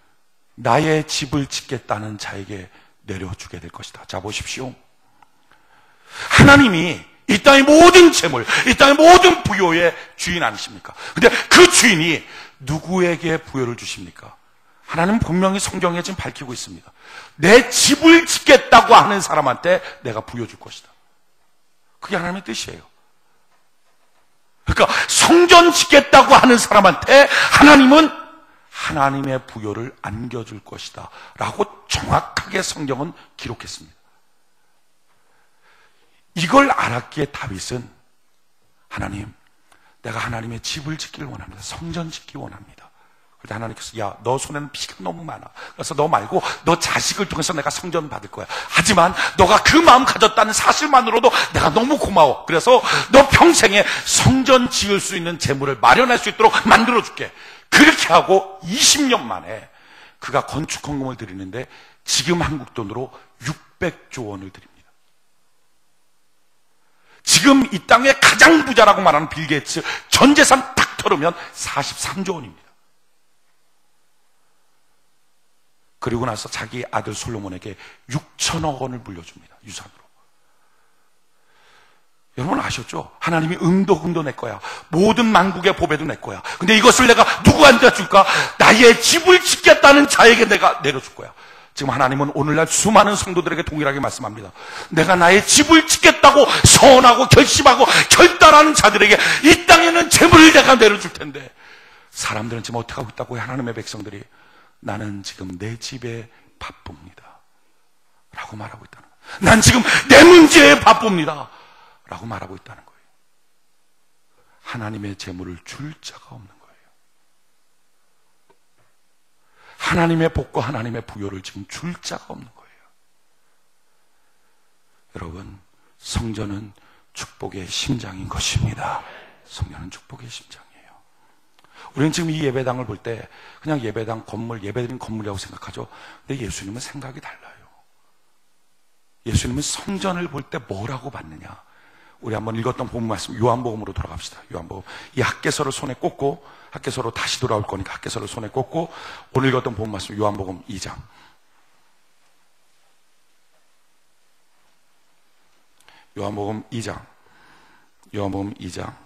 나의 집을 짓겠다는 자에게 내려주게 될 것이다. 자, 보십시오. 하나님이 이 땅의 모든 재물, 이 땅의 모든 부요의 주인 아니십니까? 근데 그 주인이 누구에게 부요를 주십니까? 하나님은 분명히 성경에 지금 밝히고 있습니다. 내 집을 짓겠다고 하는 사람한테 내가 부요 줄 것이다. 그게 하나님의 뜻이에요. 그러니까 성전 짓겠다고 하는 사람한테 하나님은 하나님의 부요를 안겨줄 것이다 라고 정확하게 성경은 기록했습니다. 이걸 알았기에 다윗은 하나님, 내가 하나님의 집을 짓기를 원합니다. 성전 짓기 원합니다. 그런데 하나님께서 야, 너 손에는 피가 너무 많아. 그래서 너 말고 너 자식을 통해서 내가 성전 받을 거야. 하지만 너가 그 마음 가졌다는 사실만으로도 내가 너무 고마워. 그래서 너 평생에 성전 지을 수 있는 재물을 마련할 수 있도록 만들어줄게. 그렇게 하고 20년 만에 그가 건축 헌금을 드리는데 지금 한국 돈으로 600조 원을 드립니다. 지금 이 땅의 가장 부자라고 말하는 빌 게이츠 전 재산 딱 털으면 43조 원입니다. 그리고 나서 자기 아들 솔로몬에게 6천억 원을 물려줍니다. 유산으로. 여러분 아셨죠? 하나님이 금도 내 거야. 모든 만국의 보배도 내 거야. 근데 이것을 내가 누구한테 줄까? 나의 집을 짓겠다는 자에게 내가 내려줄 거야. 지금 하나님은 오늘날 수많은 성도들에게 동일하게 말씀합니다. 내가 나의 집을 짓겠다고 선하고 결심하고 결단하는 자들에게 이 땅에는 재물을 내가 내려줄 텐데, 사람들은 지금 어떻게 하고 있다고요? 하나님의 백성들이 나는 지금 내 집에 바쁩니다 라고 말하고 있다는 거예요. 난 지금 내 문제에 바쁩니다 라고 말하고 있다는 거예요. 하나님의 재물을 줄 자가 없는 거예요. 하나님의 복과 하나님의 부요를 지금 줄 자가 없는 거예요. 여러분, 성전은 축복의 심장인 것입니다. 성전은 축복의 심장이에요. 우리는 지금 이 예배당을 볼 때 그냥 예배당 건물, 예배드린 건물이라고 생각하죠. 근데 예수님은 생각이 달라요. 예수님은 성전을 볼 때 뭐라고 봤느냐? 우리 한번 읽었던 본문 말씀, 요한복음으로 돌아갑시다. 요한복음. 이 학개서를 손에 꽂고, 학개서로 다시 돌아올 거니까 학개서를 손에 꽂고, 오늘 읽었던 본문 말씀, 요한복음 2장. 요한복음 2장. 요한복음 2장.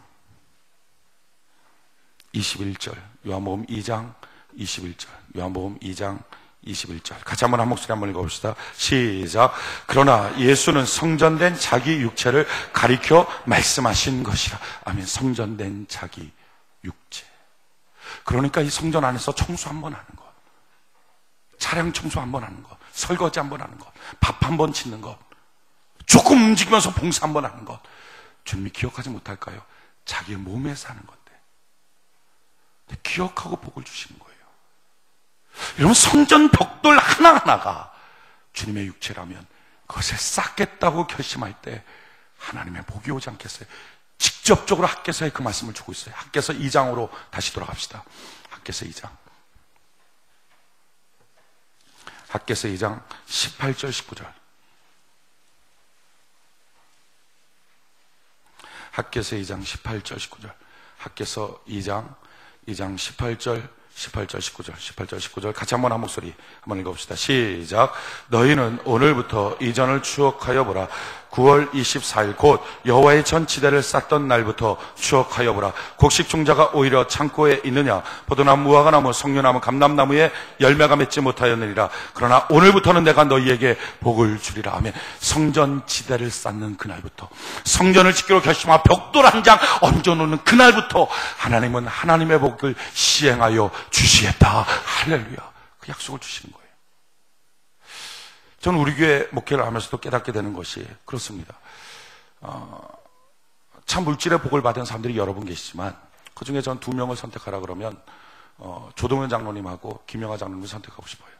21절. 요한복음 2장 21절. 요한복음 2장 21절. 같이 한번 한 목소리 한번 읽어봅시다. 시작. 그러나 예수는 성전된 자기 육체를 가리켜 말씀하신 것이라. 아멘. 성전된 자기 육체. 그러니까 이 성전 안에서 청소 한번 하는 것, 차량 청소 한번 하는 것, 설거지 한번 하는 것, 밥 한번 짓는 것, 조금 움직이면서 봉사 한번 하는 것, 주님이 기억하지 못할까요? 자기의 몸에 사는 건데 기억하고 복을 주시는 거예요. 여러분, 성전 벽돌 하나하나가 주님의 육체라면 그것을 쌓겠다고 결심할 때 하나님의 복이 오지 않겠어요? 직접적으로 학개서에 그 말씀을 주고 있어요. 학개서 2장으로 다시 돌아갑시다. 학개서 2장. 학개서 2장 18절 19절. 학개서 2장 18절 19절. 학개서 2장 18절 19절 같이 한번 한 목소리 한번 읽어봅시다. 시작. 너희는 오늘부터 이전을 추억하여 보라. 9월 24일 곧 여호와의 전치대를 쌓던 날부터 추억하여 보라. 곡식 종자가 오히려 창고에 있느냐? 포도나무, 무화과나무, 석류나무, 감람나무에 열매가 맺지 못하였느니라. 그러나 오늘부터는 내가 너희에게 복을 주리라. 아멘. 성전지대를 쌓는 그날부터, 성전을 짓기로 결심하고 벽돌 한 장 얹어놓는 그날부터 하나님은 하나님의 복을 시행하여 주시겠다. 할렐루야. 그 약속을 주시는 거예요. 저는 우리 교회 목회를 하면서도 깨닫게 되는 것이 그렇습니다. 참 물질의 복을 받은 사람들이 여러 분 계시지만 그 중에 전 2명을 선택하라 그러면 조동현 장로님하고 김영하 장로님을 선택하고 싶어요.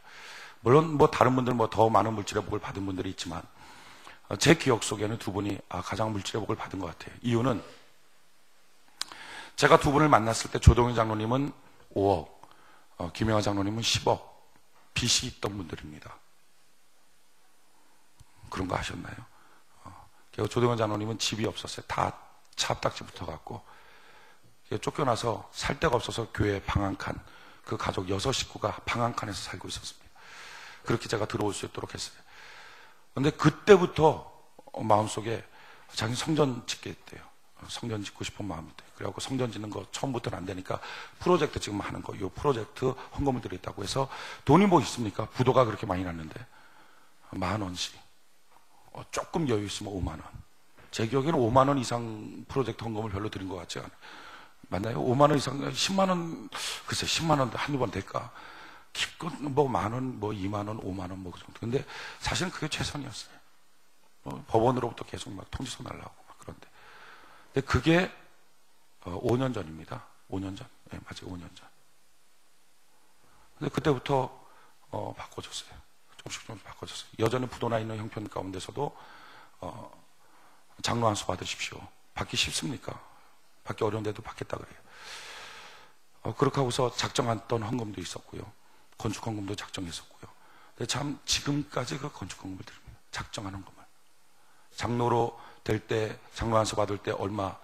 물론 뭐 다른 분들 뭐 더 많은 물질의 복을 받은 분들이 있지만 제 기억 속에는 두 분이 가장 물질의 복을 받은 것 같아요. 이유는 제가 두 분을 만났을 때 조동현 장로님은 5억, 김영하 장로님은 10억 빚이 있던 분들입니다. 그런 거 아셨나요? 조동현 장로님은 집이 없었어요. 다 차 앞딱지 붙어갖고 쫓겨나서 살 데가 없어서 교회 방 한 칸, 그 가족 6식구가 방 한 칸에서 살고 있었습니다. 그렇게 제가 들어올 수 있도록 했어요. 그런데 그때부터 마음속에 자기 성전 짓겠대요. 성전 짓고 싶은 마음이 있대요. 그래갖고 성전 짓는 거 처음부터는 안 되니까 프로젝트 지금 하는 거, 이 프로젝트 헌금을 드렸다고 해서 돈이 뭐 있습니까? 부도가 그렇게 많이 났는데 10,000원씩. 조금 여유 있으면 5만 원. 제 기억에는 5만 원 이상 프로젝트 헌금을 별로 드린 것 같지 않아요. 맞나요? 5만 원 이상, 10만 원, 글쎄 10만 원 한두 번 될까? 기껏 뭐 10,000원, 뭐 2만 원, 5만 원 뭐 그 정도. 근데 사실은 그게 최선이었어요. 법원으로부터 계속 막 통지서 날라오고 막 그런데. 근데 그게 5년 전입니다. 5년 전. 네, 맞아요. 5년 전. 근데 그때부터 바꿔줬어요. 조금씩 바꿔줬어요. 여전히 부도나 있는 형편 가운데서도 장로 안수 받으십시오. 받기 쉽습니까? 받기 어려운데도 받겠다 그래요. 그렇게 하고서 작정했던 헌금도 있었고요. 건축 헌금도 작정했었고요. 근데 참 지금까지 그 건축 헌금을 드립니다. 작정한 헌금을. 장로로 될 때, 장로 안수 받을 때 얼마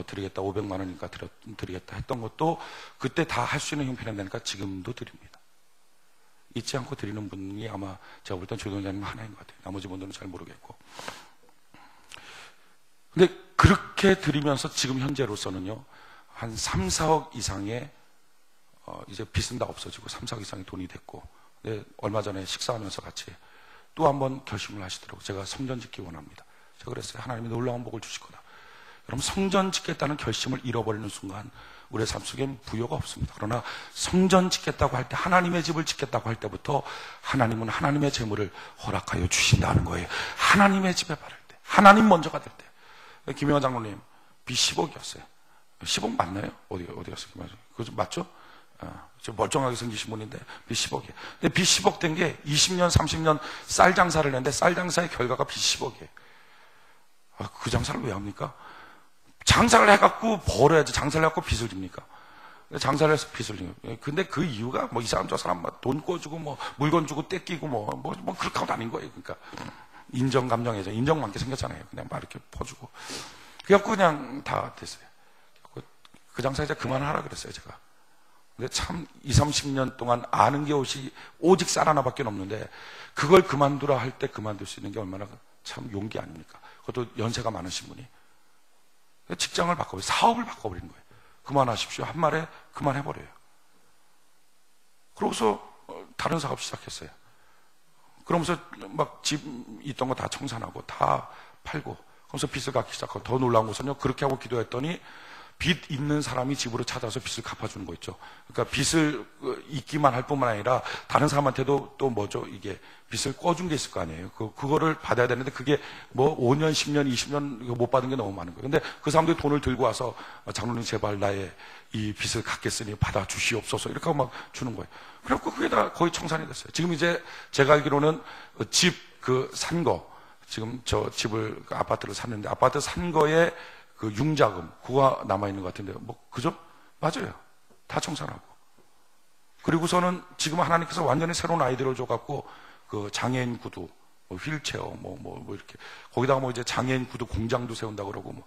드리겠다, 500만 원이니까 드리겠다 했던 것도 그때 다 할 수 있는 형편이 되니까 지금도 드립니다. 잊지 않고 드리는 분이 아마 제가 볼 땐 조동자님 하나인 것 같아요. 나머지 분들은 잘 모르겠고. 근데 그렇게 드리면서 지금 현재로서는요, 한 3, 4억 이상의 이제 빚은 다 없어지고 3, 4억 이상의 돈이 됐고, 근데 얼마 전에 식사하면서 같이 또 한번 결심을 하시더라고요. 제가 성전 짓기 원합니다. 제가 그랬어요. 하나님이 놀라운 복을 주실 거다. 여러분, 성전 짓겠다는 결심을 잃어버리는 순간 우리의 삶 속엔 부요가 없습니다. 그러나 성전 짓겠다고 할 때, 하나님의 집을 짓겠다고 할 때부터 하나님은 하나님의 재물을 허락하여 주신다는 거예요. 하나님의 집에 바를 때, 하나님 먼저가 될 때. 김영환 장로님 빚 10억이었어요 10억 맞나요? 어디였어요? 그거 맞죠? 좀 멀쩡하게 생기신 분인데 빚 10억이에요. 근데 빚 10억 된 게 20년 30년 쌀 장사를 했는데 쌀 장사의 결과가 빚 10억이에요 그 장사를 왜 합니까? 장사를 해갖고 벌어야지. 장사를 해갖고 빚을 집니까? 장사를 해서 빚을 집니까? 근데 그 이유가 뭐 이 사람 저 사람 돈 꿔주고 뭐 물건 주고 떼끼고 뭐 그렇게 하고 다닌 거예요. 그러니까 인정 감정해서 인정 많게 생겼잖아요. 그냥 막 이렇게 퍼주고 그래갖고 그냥 다 됐어요. 그 장사 이제 그만하라 그랬어요 제가. 근데 참 20, 30년 동안 아는 게 오직 쌀 하나밖에 없는데 그걸 그만두라 할 때 그만둘 수 있는 게 얼마나 참 용기 아닙니까? 그것도 연세가 많으신 분이 직장을 바꿔버려요. 사업을 바꿔버리는 거예요. 그만하십시오. 한 말에 그만해버려요. 그러고서 다른 사업 시작했어요. 그러면서 막 집 있던 거 다 청산하고 다 팔고 그러면서 빚을 갚기 시작하고 더 놀라운 것은요. 그렇게 하고 기도했더니 빚 있는 사람이 집으로 찾아서 빚을 갚아주는 거 있죠. 그러니까 빚을 잊기만 할 뿐만 아니라 다른 사람한테도 또 뭐죠? 이게 빚을 꿔준 게 있을 거 아니에요. 그거를 받아야 되는데 그게 뭐 5년, 10년, 20년 못 받은 게 너무 많은 거예요. 근데 그 사람들이 돈을 들고 와서 장로님 제발 나의 이 빚을 갚겠으니 받아 주시옵소서 이렇게 하고 막 주는 거예요. 그래갖고 그게 다 거의 청산이 됐어요. 지금 이제 제가 알기로는 집 산 거, 지금 저 집을, 아파트를 샀는데 아파트 산 거에 그 융자금, 그거 남아있는 것 같은데, 그죠? 맞아요. 다 청산하고. 그리고서는 지금 하나님께서 완전히 새로운 아이디어를 줘갖고, 그 장애인 구두, 휠체어, 이렇게. 거기다가 이제 장애인 구두 공장도 세운다고 그러고,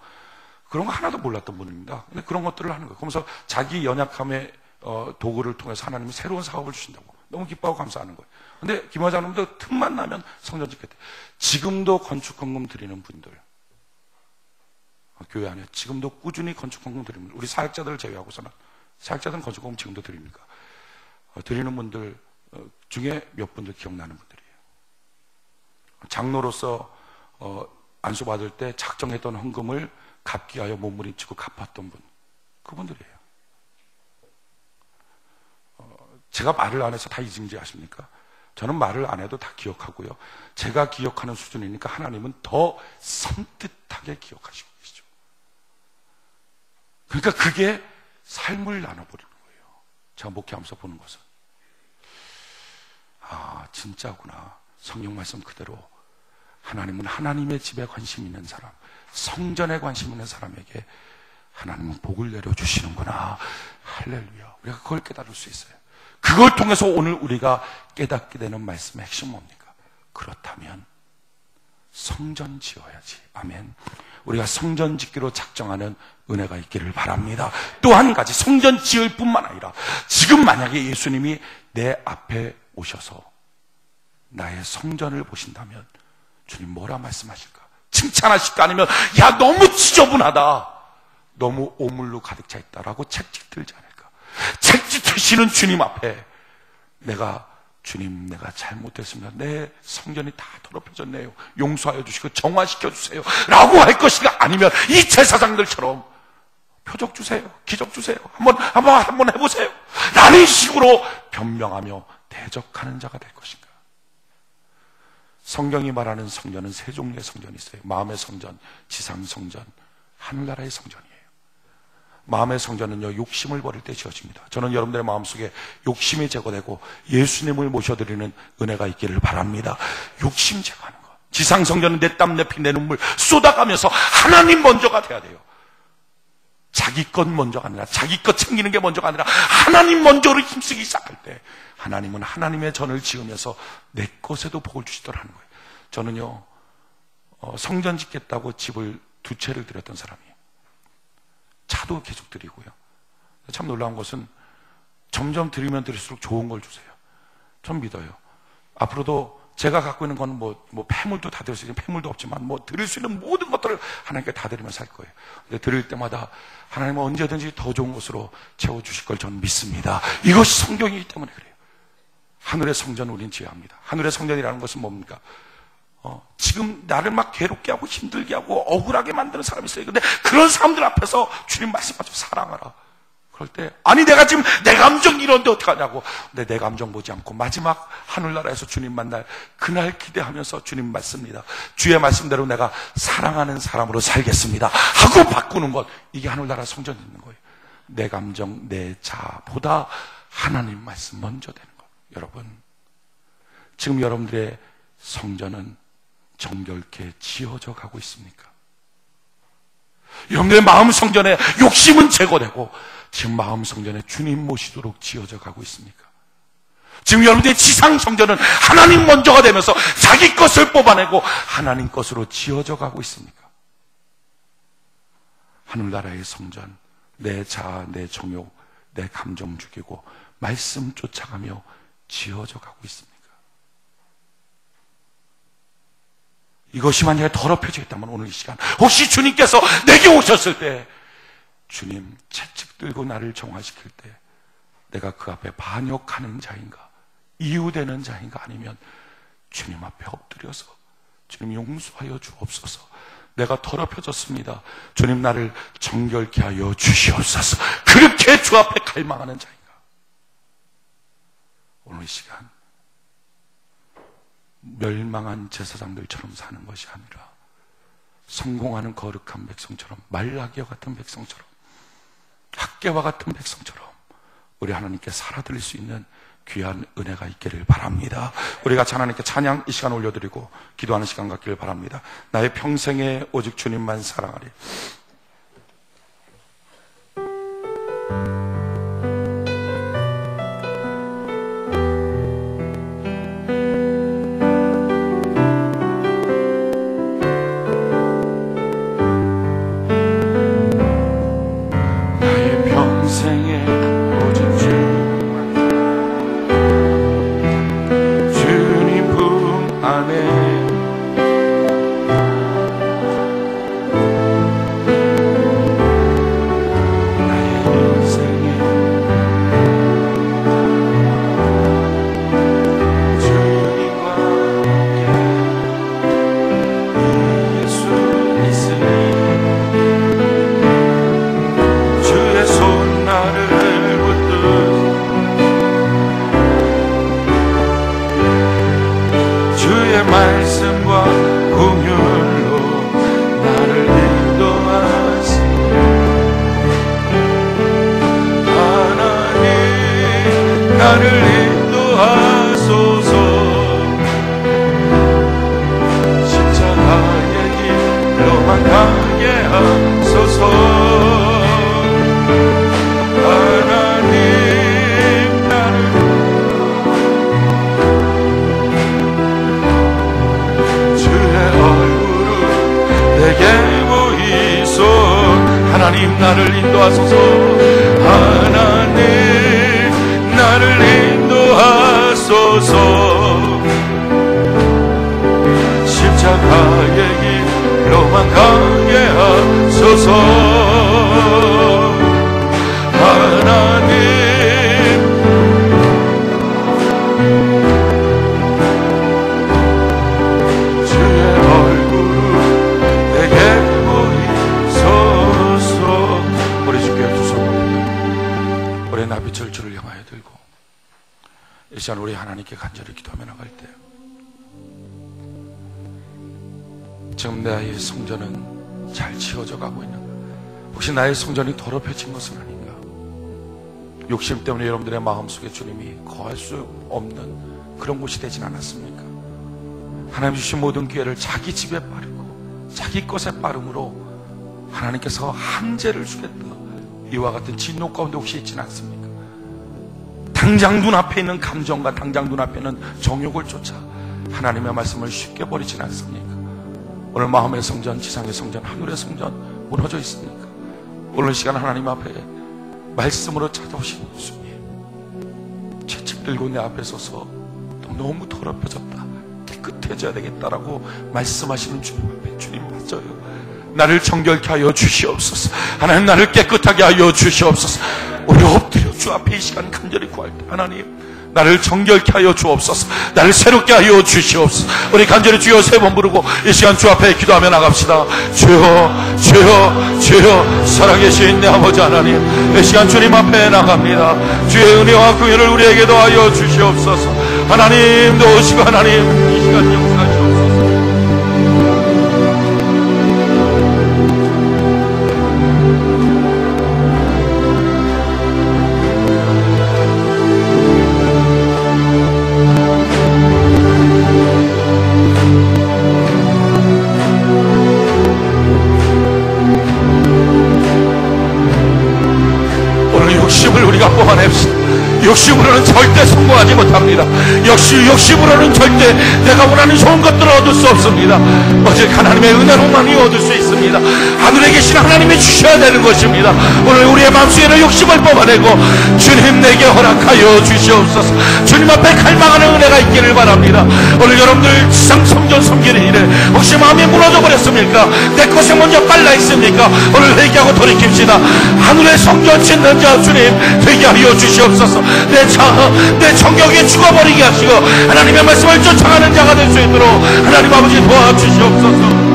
그런 거 하나도 몰랐던 분입니다. 근데 그런 것들을 하는 거예요. 그러면서 자기 연약함의 도구를 통해서 하나님이 새로운 사업을 주신다고. 너무 기뻐하고 감사하는 거예요. 근데 김화장님도 틈만 나면 성전 짓겠대. 지금도 건축헌금 드리는 분들. 교회 안에 지금도 꾸준히 건축헌금 드립니다. 우리 사역자들을 제외하고서는 사역자들은 건축헌금 지금도 드립니까? 드리는 분들 중에 몇 분들 기억나는 분들이에요. 장로로서 안수 받을 때 작정했던 헌금을 갚기 위하여 몸부림치고 갚았던 분, 그분들이에요. 제가 말을 안 해서 다 잊은지 아십니까? 저는 말을 안 해도 다 기억하고요. 제가 기억하는 수준이니까 하나님은 더 섬뜩하게 기억하시고 계시죠. 그러니까 그게 삶을 나눠버리는 거예요. 제가 목회하면서 보는 것은. 진짜구나. 성경 말씀 그대로 하나님은 하나님의 집에 관심 있는 사람, 성전에 관심 있는 사람에게 하나님은 복을 내려주시는구나. 할렐루야. 우리가 그걸 깨달을 수 있어요. 그걸 통해서 오늘 우리가 깨닫게 되는 말씀의 핵심 뭡니까? 그렇다면 성전 지어야지. 아멘. 우리가 성전 짓기로 작정하는 은혜가 있기를 바랍니다. 또 한 가지, 성전 지을 뿐만 아니라 지금 만약에 예수님이 내 앞에 오셔서 나의 성전을 보신다면 주님 뭐라 말씀하실까? 칭찬하실까? 아니면 야 너무 지저분하다, 너무 오물로 가득 차 있다라고 책찍 들지 않을까? 책찍 드시는 주님 앞에 주님 내가 잘못했습니다. 내 성전이 다 더럽혀졌네요. 용서하여 주시고 정화시켜 주세요 라고 할 것인가? 아니면 이 제사장들처럼 표적 주세요, 기적 주세요, 한번 해보세요 라는 식으로 변명하며 대적하는 자가 될 것인가? 성경이 말하는 성전은 세 종류의 성전이 있어요. 마음의 성전, 지상 성전, 하늘나라의 성전이에요. 마음의 성전은요, 욕심을 버릴 때 지어집니다. 저는 여러분들의 마음속에 욕심이 제거되고 예수님을 모셔드리는 은혜가 있기를 바랍니다. 욕심 제거하는 것. 지상 성전은 내 땀, 내 피, 내 눈물 쏟아가면서 하나님 먼저가 돼야 돼요. 자기 것 먼저가 아니라, 자기 것 챙기는 게 먼저가 아니라 하나님 먼저를 힘쓰기 시작할 때 하나님은 하나님의 전을 지으면서 내 것에도 복을 주시더라는 거예요. 저는요, 성전 짓겠다고 집을 2채를 드렸던 사람이에요. 차도 계속 드리고요. 참 놀라운 것은 점점 드리면 드릴수록 좋은 걸 주세요. 전 믿어요. 앞으로도 제가 갖고 있는 건 뭐 폐물도 다 드릴 수 있는 폐물도 없지만 드릴 수 있는 모든 것들을 하나님께 다 드리면서 할 거예요. 근데 드릴 때마다 하나님은 언제든지 더 좋은 것으로 채워주실 걸 저는 믿습니다. 이것이 성경이기 때문에 그래요. 하늘의 성전을 우린 지어야 합니다. 하늘의 성전이라는 것은 뭡니까? 지금 나를 막 괴롭게 하고 힘들게 하고 억울하게 만드는 사람이 있어요. 근데 그런 사람들 앞에서 주님 말씀하시고 사랑하라. 그럴 때, 아니 내가 지금 내 감정 이런데 어떡하냐고. 근데 내 감정 보지 않고 마지막 하늘나라에서 주님 만날 그날 기대하면서 주님 말씀입니다. 주의 말씀대로 내가 사랑하는 사람으로 살겠습니다 하고 바꾸는 것, 이게 하늘나라 성전이 있는 거예요. 내 감정, 내 자보다 하나님 말씀 먼저 되는 것. 여러분, 지금 여러분들의 성전은 정결케 지어져 가고 있습니까? 여러분들의 마음 성전에 욕심은 제거되고 지금 마음 성전에 주님 모시도록 지어져 가고 있습니까? 지금 여러분들의 지상 성전은 하나님 먼저가 되면서 자기 것을 뽑아내고 하나님 것으로 지어져 가고 있습니까? 하늘나라의 성전, 내 자아, 내 정욕, 내 감정 죽이고 말씀 쫓아가며 지어져 가고 있습니까? 이것이 만약에 더럽혀지겠다면 오늘 이 시간, 혹시 주님께서 내게 오셨을 때 주님 채찍 들고 나를 정화시킬 때 내가 그 앞에 반역하는 자인가, 이유되는 자인가, 아니면 주님 앞에 엎드려서 주님 용서하여 주옵소서, 내가 더럽혀졌습니다, 주님 나를 정결케 하여 주시옵소서, 그렇게 주 앞에 갈망하는 자인가? 오늘 이 시간 멸망한 제사장들처럼 사는 것이 아니라 성공하는 거룩한 백성처럼, 말라기와 같은 백성처럼, 학개와 같은 백성처럼 우리 하나님께 살아드릴 수 있는 귀한 은혜가 있기를 바랍니다. 우리가 하나님께 찬양 이 시간 올려드리고 기도하는 시간 갖기를 바랍니다. 나의 평생에 오직 주님만 사랑하리. 하나님 나를 인도하소서. 하나님 나를 인도하소서. 십자가의 길로만 가게 하소서. 하나님 주의 얼굴을 내게 보이소서. 우리 주께 두 손 올립니다. 우리 나비철 주를 향하여 들고 이 시간 우리 하나님께 간절히 기도하며 나갈 때, 지금 내 아이의 성전은 잘 지어져 가고 있는가? 혹시 나의 성전이 더럽혀진 것은 아닌가? 욕심 때문에 여러분들의 마음속에 주님이 거할 수 없는 그런 곳이 되진 않았습니까? 하나님 주신 모든 기회를 자기 집에 빠르고 자기 것에 빠름으로 하나님께서 한죄를 주겠다, 이와 같은 진노 가운데 혹시 있지는 않습니까? 당장 눈앞에 있는 감정과 당장 눈앞에 있는 정욕을 쫓아 하나님의 말씀을 쉽게 버리지는 않습니까? 오늘 마음의 성전, 지상의 성전, 하늘의 성전 무너져 있습니까? 오늘 시간 하나님 앞에 말씀으로 찾아오신 주님, 채찍 들고 내 앞에 서서 너무 더럽혀졌다, 깨끗해져야 되겠다라고 말씀하시는 주님 앞에, 주님 맞아요, 나를 정결케 하여 주시옵소서. 하나님, 나를 깨끗하게 하여 주시옵소서. 우리 엎드려 주 앞에 이 시간 간절히 구할 때, 하나님 나를 정결케 하여 주옵소서. 나를 새롭게 하여 주시옵소서. 우리 간절히 주여 세 번 부르고 이 시간 주 앞에 기도하며 나갑시다. 주여, 주여, 주여. 살아계신 내 아버지 하나님, 이 시간 주님 앞에 나갑니다. 주의 은혜와 긍휼을 우리에게도 하여 주시옵소서. 하나님 도우시고 하나님 이 시간 용서하시옵소서. 욕심을 우리가 뽑아냅시다. 욕심으로는 절대 성공하지 못합니다. 욕심으로는 절대 내가 원하는 좋은 것들을 얻을 수 없습니다. 오직 하나님의 은혜로만이 얻을 수 있습니다. 하늘에 계신 하나님이 주셔야 되는 것입니다. 오늘 우리의 마음속에는 욕심을 뽑아내고 주님 내게 허락하여 주시옵소서. 주님 앞에 갈망하는 은혜가 있기를 바랍니다. 오늘 여러분들 지상 성전 섬기는 일에 혹시 마음이 무너져 버렸습니까? 내 것에 먼저 빨라 있습니까? 오늘 회개하고 돌이킵시다. 하늘의 성전 짓는 자 주님 되게 하여 주시옵소서. 내 정욕에 죽어버리게 하시고 하나님의 말씀을 쫓아가는 자가 될 수 있도록 하나님 아버지 도와주시옵소서.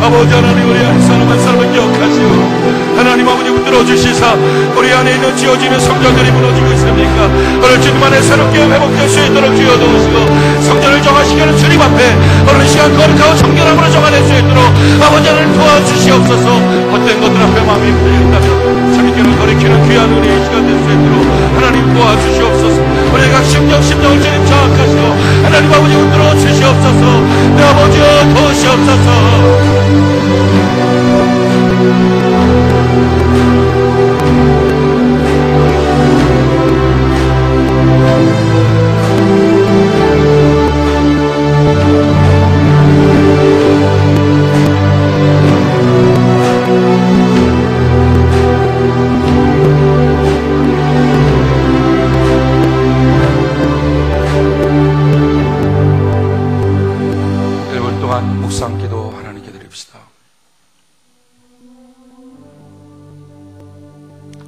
아버지 하나님, 우리 한 사람 한 사람을 기억하시오. 하나님 아버지 붙들어 주시사 우리 안에 있는 지어지는 성전들이 무너지고 있습니까? 오늘 주님 안에 새롭게 회복될 수 있도록 주여 도우시고 성전을 정하시기는 주님 앞에 오늘 시간 거룩하고 정결함으로 정화될 수 있도록 아버지 하나님 도와주시옵소서. 헛된 것들 앞에 마음이 풀린다면 자기께로 돌이키는 귀한 은혜의 시간 될 수 있도록 하나님 도와주시옵소서. 우리의 각 심정을 주님 장악하시고 하나님 아버지 붙들어 주시옵소서. 내 아버지여 도우시옵소서.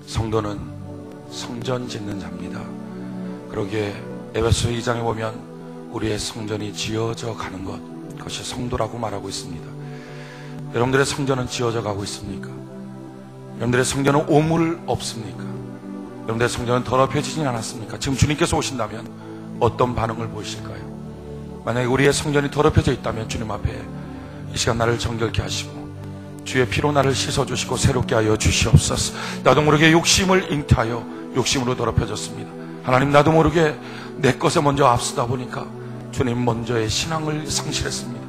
성도는 성전 짓는 자입니다. 그러기에 에베소 2장에 보면 우리의 성전이 지어져 가는 것, 그것이 성도라고 말하고 있습니다. 여러분들의 성전은 지어져 가고 있습니까? 여러분들의 성전은 오물 없습니까? 여러분들의 성전은 더럽혀지진 않았습니까? 지금 주님께서 오신다면 어떤 반응을 보이실까요? 만약에 우리의 성전이 더럽혀져 있다면 주님 앞에 이 시간 나를 정결케 하시고 주의 피로 나를 씻어주시고 새롭게 하여 주시옵소서. 나도 모르게 욕심을 잉태하여 욕심으로 더럽혀졌습니다. 하나님, 나도 모르게 내 것에 먼저 앞서다 보니까 주님 먼저의 신앙을 상실했습니다.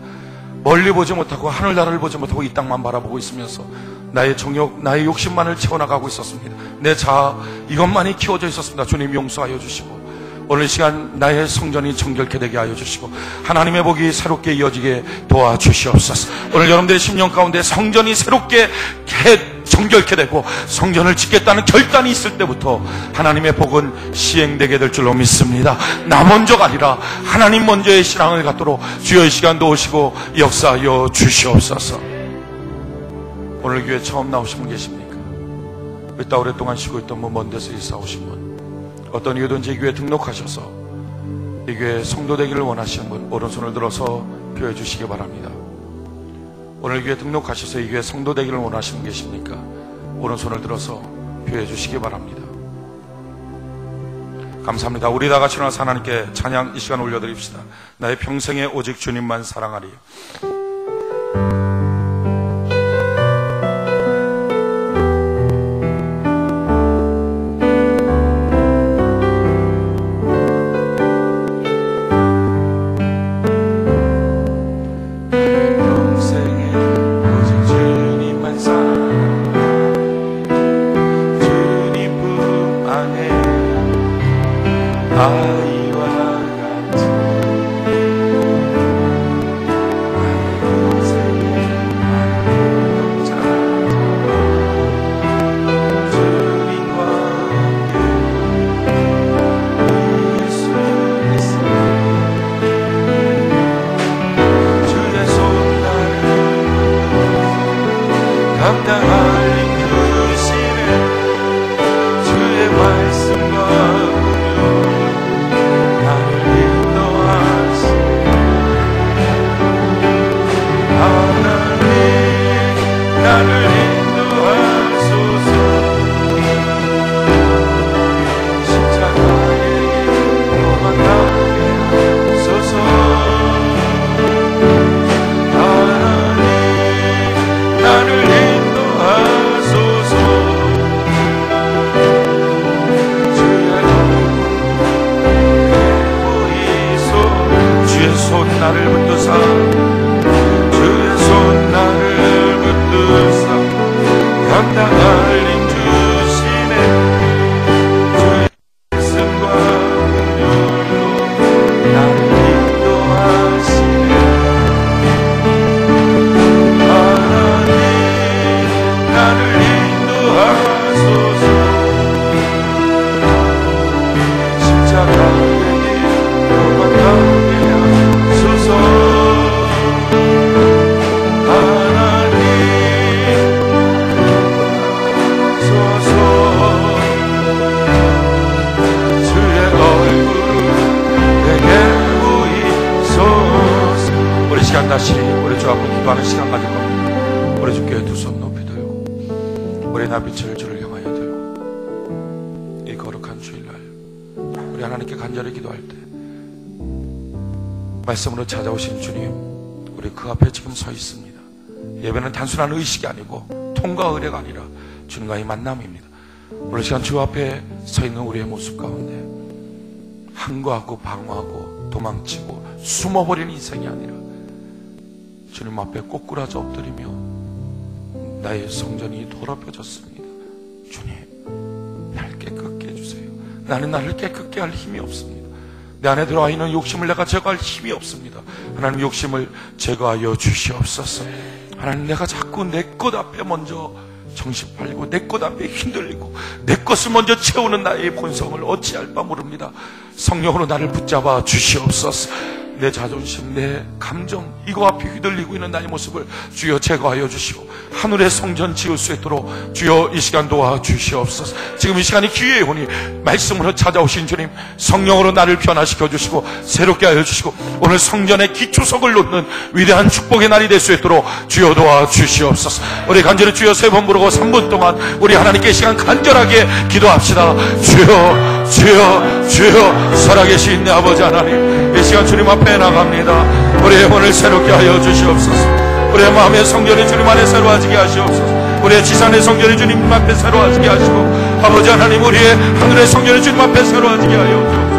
멀리 보지 못하고 하늘나라를 보지 못하고 이 땅만 바라보고 있으면서 나의 정욕, 나의 욕심만을 채워나가고 있었습니다. 내 자아 이것만이 키워져 있었습니다. 주님 용서하여 주시고 오늘 이 시간 나의 성전이 정결케 되게 하여 주시고 하나님의 복이 새롭게 이어지게 도와주시옵소서. 오늘 여러분들의 심령 가운데 성전이 새롭게 정결케 되고 성전을 짓겠다는 결단이 있을 때부터 하나님의 복은 시행되게 될 줄로 믿습니다. 나 먼저가 아니라 하나님 먼저의 신앙을 갖도록 주여 이 시간 도우시고 역사하여 주시옵소서. 오늘 교회 처음 나오신 분 계십니까? 이따 오랫동안 쉬고 있던 분, 먼 데서 이사 오신 분, 어떤 이유든지 이 교회에 등록하셔서 이 교회에 성도 되기를 원하시는 분 오른손을 들어서 표해 주시기 바랍니다. 오늘 교회에 등록하셔서 이 교회에 성도 되기를 원하시는 분 계십니까? 오른손을 들어서 표해 주시기 바랍니다. 감사합니다. 우리 다 같이 일어나서 하나님께 찬양 이 시간 올려드립시다. 나의 평생에 오직 주님만 사랑하리. 아이와 같이 다시 우리 주 앞에 기도하는 시간 가질 겁니다. 우리 주께 두 손 높이 들고 우리 나빛을 주를 향하여 들고 이 거룩한 주일날 우리 하나님께 간절히 기도할 때 말씀으로 찾아오신 주님, 우리 그 앞에 지금 서 있습니다. 예배는 단순한 의식이 아니고 통과 의례가 아니라 주님과의 만남입니다. 오늘 시간 주 앞에 서 있는 우리의 모습 가운데 항거하고 방어하고 도망치고 숨어버리는 인생이 아니라 주님 앞에 꼬꾸라져 엎드리며 나의 성전이 더럽혀졌습니다. 주님, 날 깨끗게 해주세요. 나는 나를 깨끗게 할 힘이 없습니다. 내 안에 들어와 있는 욕심을 내가 제거할 힘이 없습니다. 하나님, 욕심을 제거하여 주시옵소서. 하나님, 내가 자꾸 내 것 앞에 먼저 정신 팔리고 내 것 앞에 흔들리고 내 것을 먼저 채우는 나의 본성을 어찌할 바 모릅니다. 성령으로 나를 붙잡아 주시옵소서. 내 자존심, 내 감정, 이거 앞에 휘둘리고 있는 나의 모습을 주여 제거하여 주시고 하늘의 성전 지을 수 있도록 주여 이 시간 도와주시옵소서. 지금 이 시간이 기회의 오니 말씀으로 찾아오신 주님, 성령으로 나를 변화시켜 주시고 새롭게 하여 주시고 오늘 성전의 기초석을 놓는 위대한 축복의 날이 될 수 있도록 주여 도와주시옵소서. 우리 간절히 주여 3번 부르고 3분 동안 우리 하나님께 이 시간 간절하게 기도합시다. 주여, 주여, 주여. 살아계신 내 아버지 하나님, 이 시간 주님 앞에 나갑니다. 우리의 영혼을 새롭게 하여 주시옵소서. 우리의 마음의 성전이 주님 안에 새로워지게 하시옵소서. 우리의 지산의 성전이 주님 앞에 새로워지게 하시고 아버지 하나님, 우리의 하늘의 성전이 주님 앞에 새로워지게 하여 주옵소서.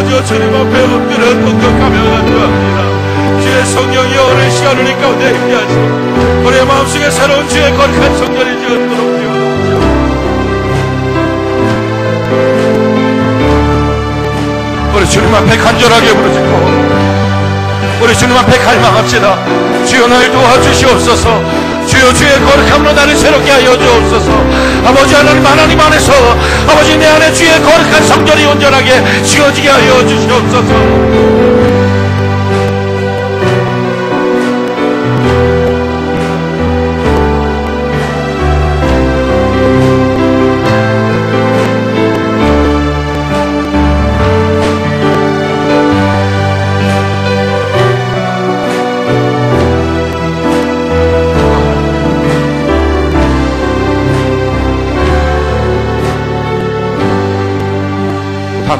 아버지여 주님 앞에 엎드려 통곡하며 간구합니다. 주의 성령이 오늘 시간 우리 가운데 임재하시고 우리의 마음속에 새로운 주의 거룩한 성전이 지어도록 되어주옵소서. 우리 주님 앞에 간절하게 부르짖고 우리 주님 앞에 갈망합시다. 주여 날 도와주시옵소서. 주여 주의 거룩함으로 나를 새롭게 하여 주옵소서. 아버지 하나님, 하나님 안에서 아버지 내 안에 주의 거룩한 성전이 온전하게 지어지게 하여 주시옵소서.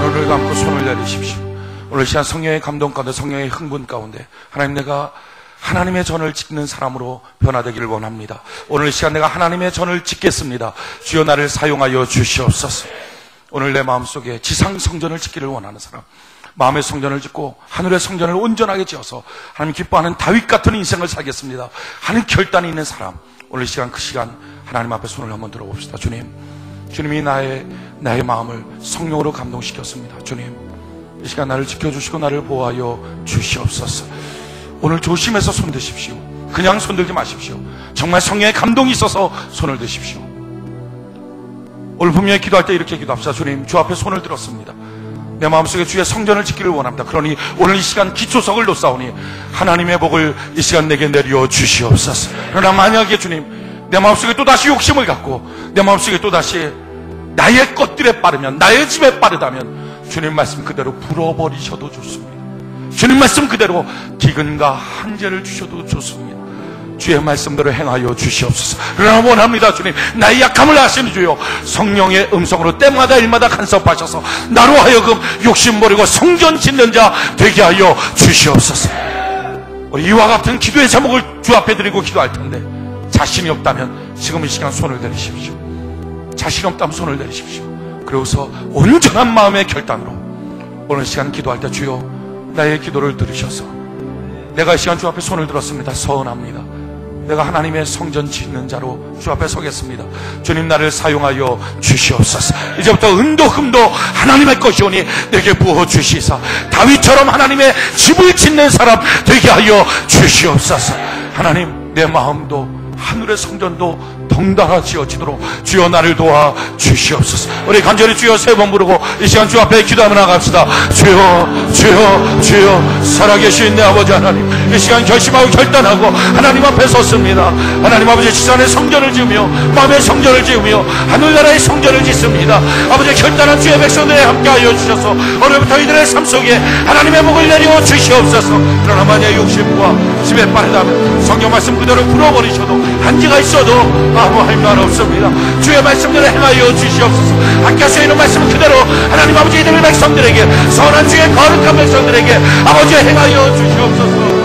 눈을 감고 손을 내리십시오. 오늘 시간 성령의 감동 가운데, 성령의 흥분 가운데 하나님, 내가 하나님의 전을 짓는 사람으로 변화되기를 원합니다. 오늘 시간 내가 하나님의 전을 짓겠습니다. 주여 나를 사용하여 주시옵소서. 오늘 내 마음속에 지상 성전을 짓기를 원하는 사람, 마음의 성전을 짓고 하늘의 성전을 온전하게 지어서 하나님 기뻐하는 다윗 같은 인생을 살겠습니다 하는 결단이 있는 사람, 오늘 시간 그 시간 하나님 앞에 손을 한번 들어봅시다. 주님이 나의 마음을 성령으로 감동시켰습니다. 주님, 이 시간 나를 지켜주시고 나를 보호하여 주시옵소서. 오늘 조심해서 손 드십시오. 그냥 손 들지 마십시오. 정말 성령의 감동이 있어서 손을 드십시오. 오늘 분명히 기도할 때 이렇게 기도합시다. 주님, 주 앞에 손을 들었습니다. 내 마음속에 주의 성전을 짓기를 원합니다. 그러니 오늘 이 시간 기초석을 놓사오니 하나님의 복을 이 시간 내게 내려 주시옵소서. 그러나 만약에 주님, 내 마음속에 또다시 욕심을 갖고 내 마음속에 또다시 나의 것들에 빠르면, 나의 집에 빠르다면 주님 말씀 그대로 불어버리셔도 좋습니다. 주님 말씀 그대로 기근과 한재를 주셔도 좋습니다. 주의 말씀대로 행하여 주시옵소서. 그러나 원합니다. 주님, 나의 약함을 아시는 주여, 성령의 음성으로 때마다 일마다 간섭하셔서 나로 하여금 욕심 버리고 성전 짓는 자 되게 하여 주시옵소서. 이와 같은 기도의 제목을 주 앞에 드리고 기도할 텐데, 자신이 없다면 지금 이 시간 손을 내리십시오. 자신 없다면 손을 내리십시오. 그러고서 온전한 마음의 결단으로 오늘 시간 기도할 때 주여, 나의 기도를 들으셔서 내가 이 시간 주 앞에 손을 들었습니다. 서운합니다. 내가 하나님의 성전 짓는 자로 주 앞에 서겠습니다. 주님, 나를 사용하여 주시옵소서. 이제부터 은도 흠도 하나님의 것이오니 내게 부어주시사 다윗처럼 하나님의 집을 짓는 사람 되게 하여 주시옵소서. 하나님, 내 마음도 하늘의 성전도 덩달아 지어지도록 주여 나를 도와 주시옵소서. 우리 간절히 주여 세 번 부르고 이 시간 주 앞에 기도하며 나갑시다. 주여, 주여, 주여, 살아계신 내 아버지 하나님, 이 시간 결심하고 결단하고 하나님 앞에 섰습니다. 하나님 아버지, 지산의 성전을 지으며 마음의 성전을 지으며 하늘나라의 성전을 짓습니다. 아버지, 결단한 주의 백성들에 함께하여 주셔서 오늘부터 이들의 삶 속에 하나님의 복을 내려 주시옵소서. 그러나 만약 욕심과 집에 빠르다면 성경 말씀 그대로 풀어버리셔도 한계가 있어도 아무 할 말 없습니다. 주의 말씀대로 행하여 주시옵소서. 아까 쓰이는 말씀 그대로 하나님 아버지, 이들의 백성들에게, 선한 주의 거룩한 백성들에게 아버지 행하여 주시옵소서.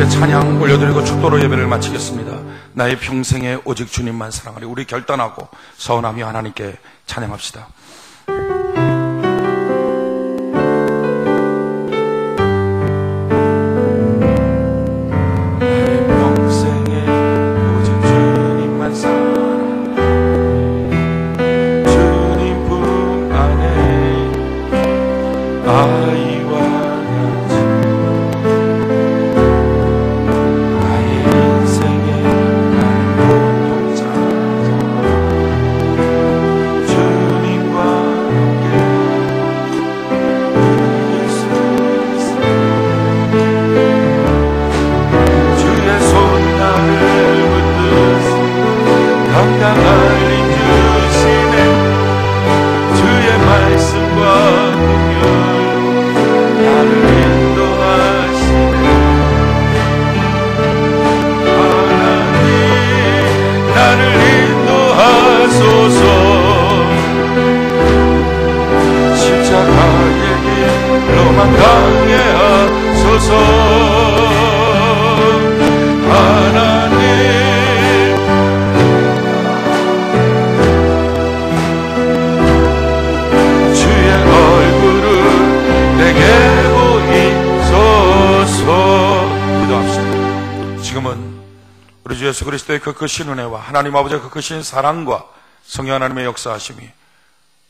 찬양 올려드리고 축도로 예배를 마치겠습니다. 나의 평생에 오직 주님만 사랑하리. 우리 결단하고 서운하며 하나님께 찬양합시다. 나의 평생에 오직 주님만 사랑하리. 주님뿐 안에 아이와 주님과 예수 그리스도의 그 크신 은혜와 하나님 아버지의 그 크신 사랑과 성령 하나님의 역사하심이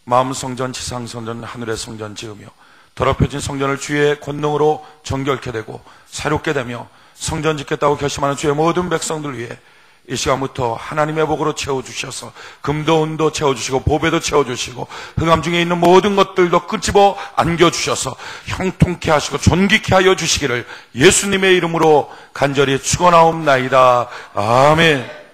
마음 성전, 지상 성전, 하늘의 성전 지으며 더럽혀진 성전을 주의 권능으로 정결케 되고 새롭게 되며 성전 짓겠다고 결심하는 주의 모든 백성들 위해 이 시간부터 하나님의 복으로 채워주셔서 금도 은도 채워주시고 보배도 채워주시고 흑암 중에 있는 모든 것들도 끄집어 안겨주셔서 형통케 하시고 존귀케 하여 주시기를 예수님의 이름으로 간절히 축원하옵나이다. 아멘.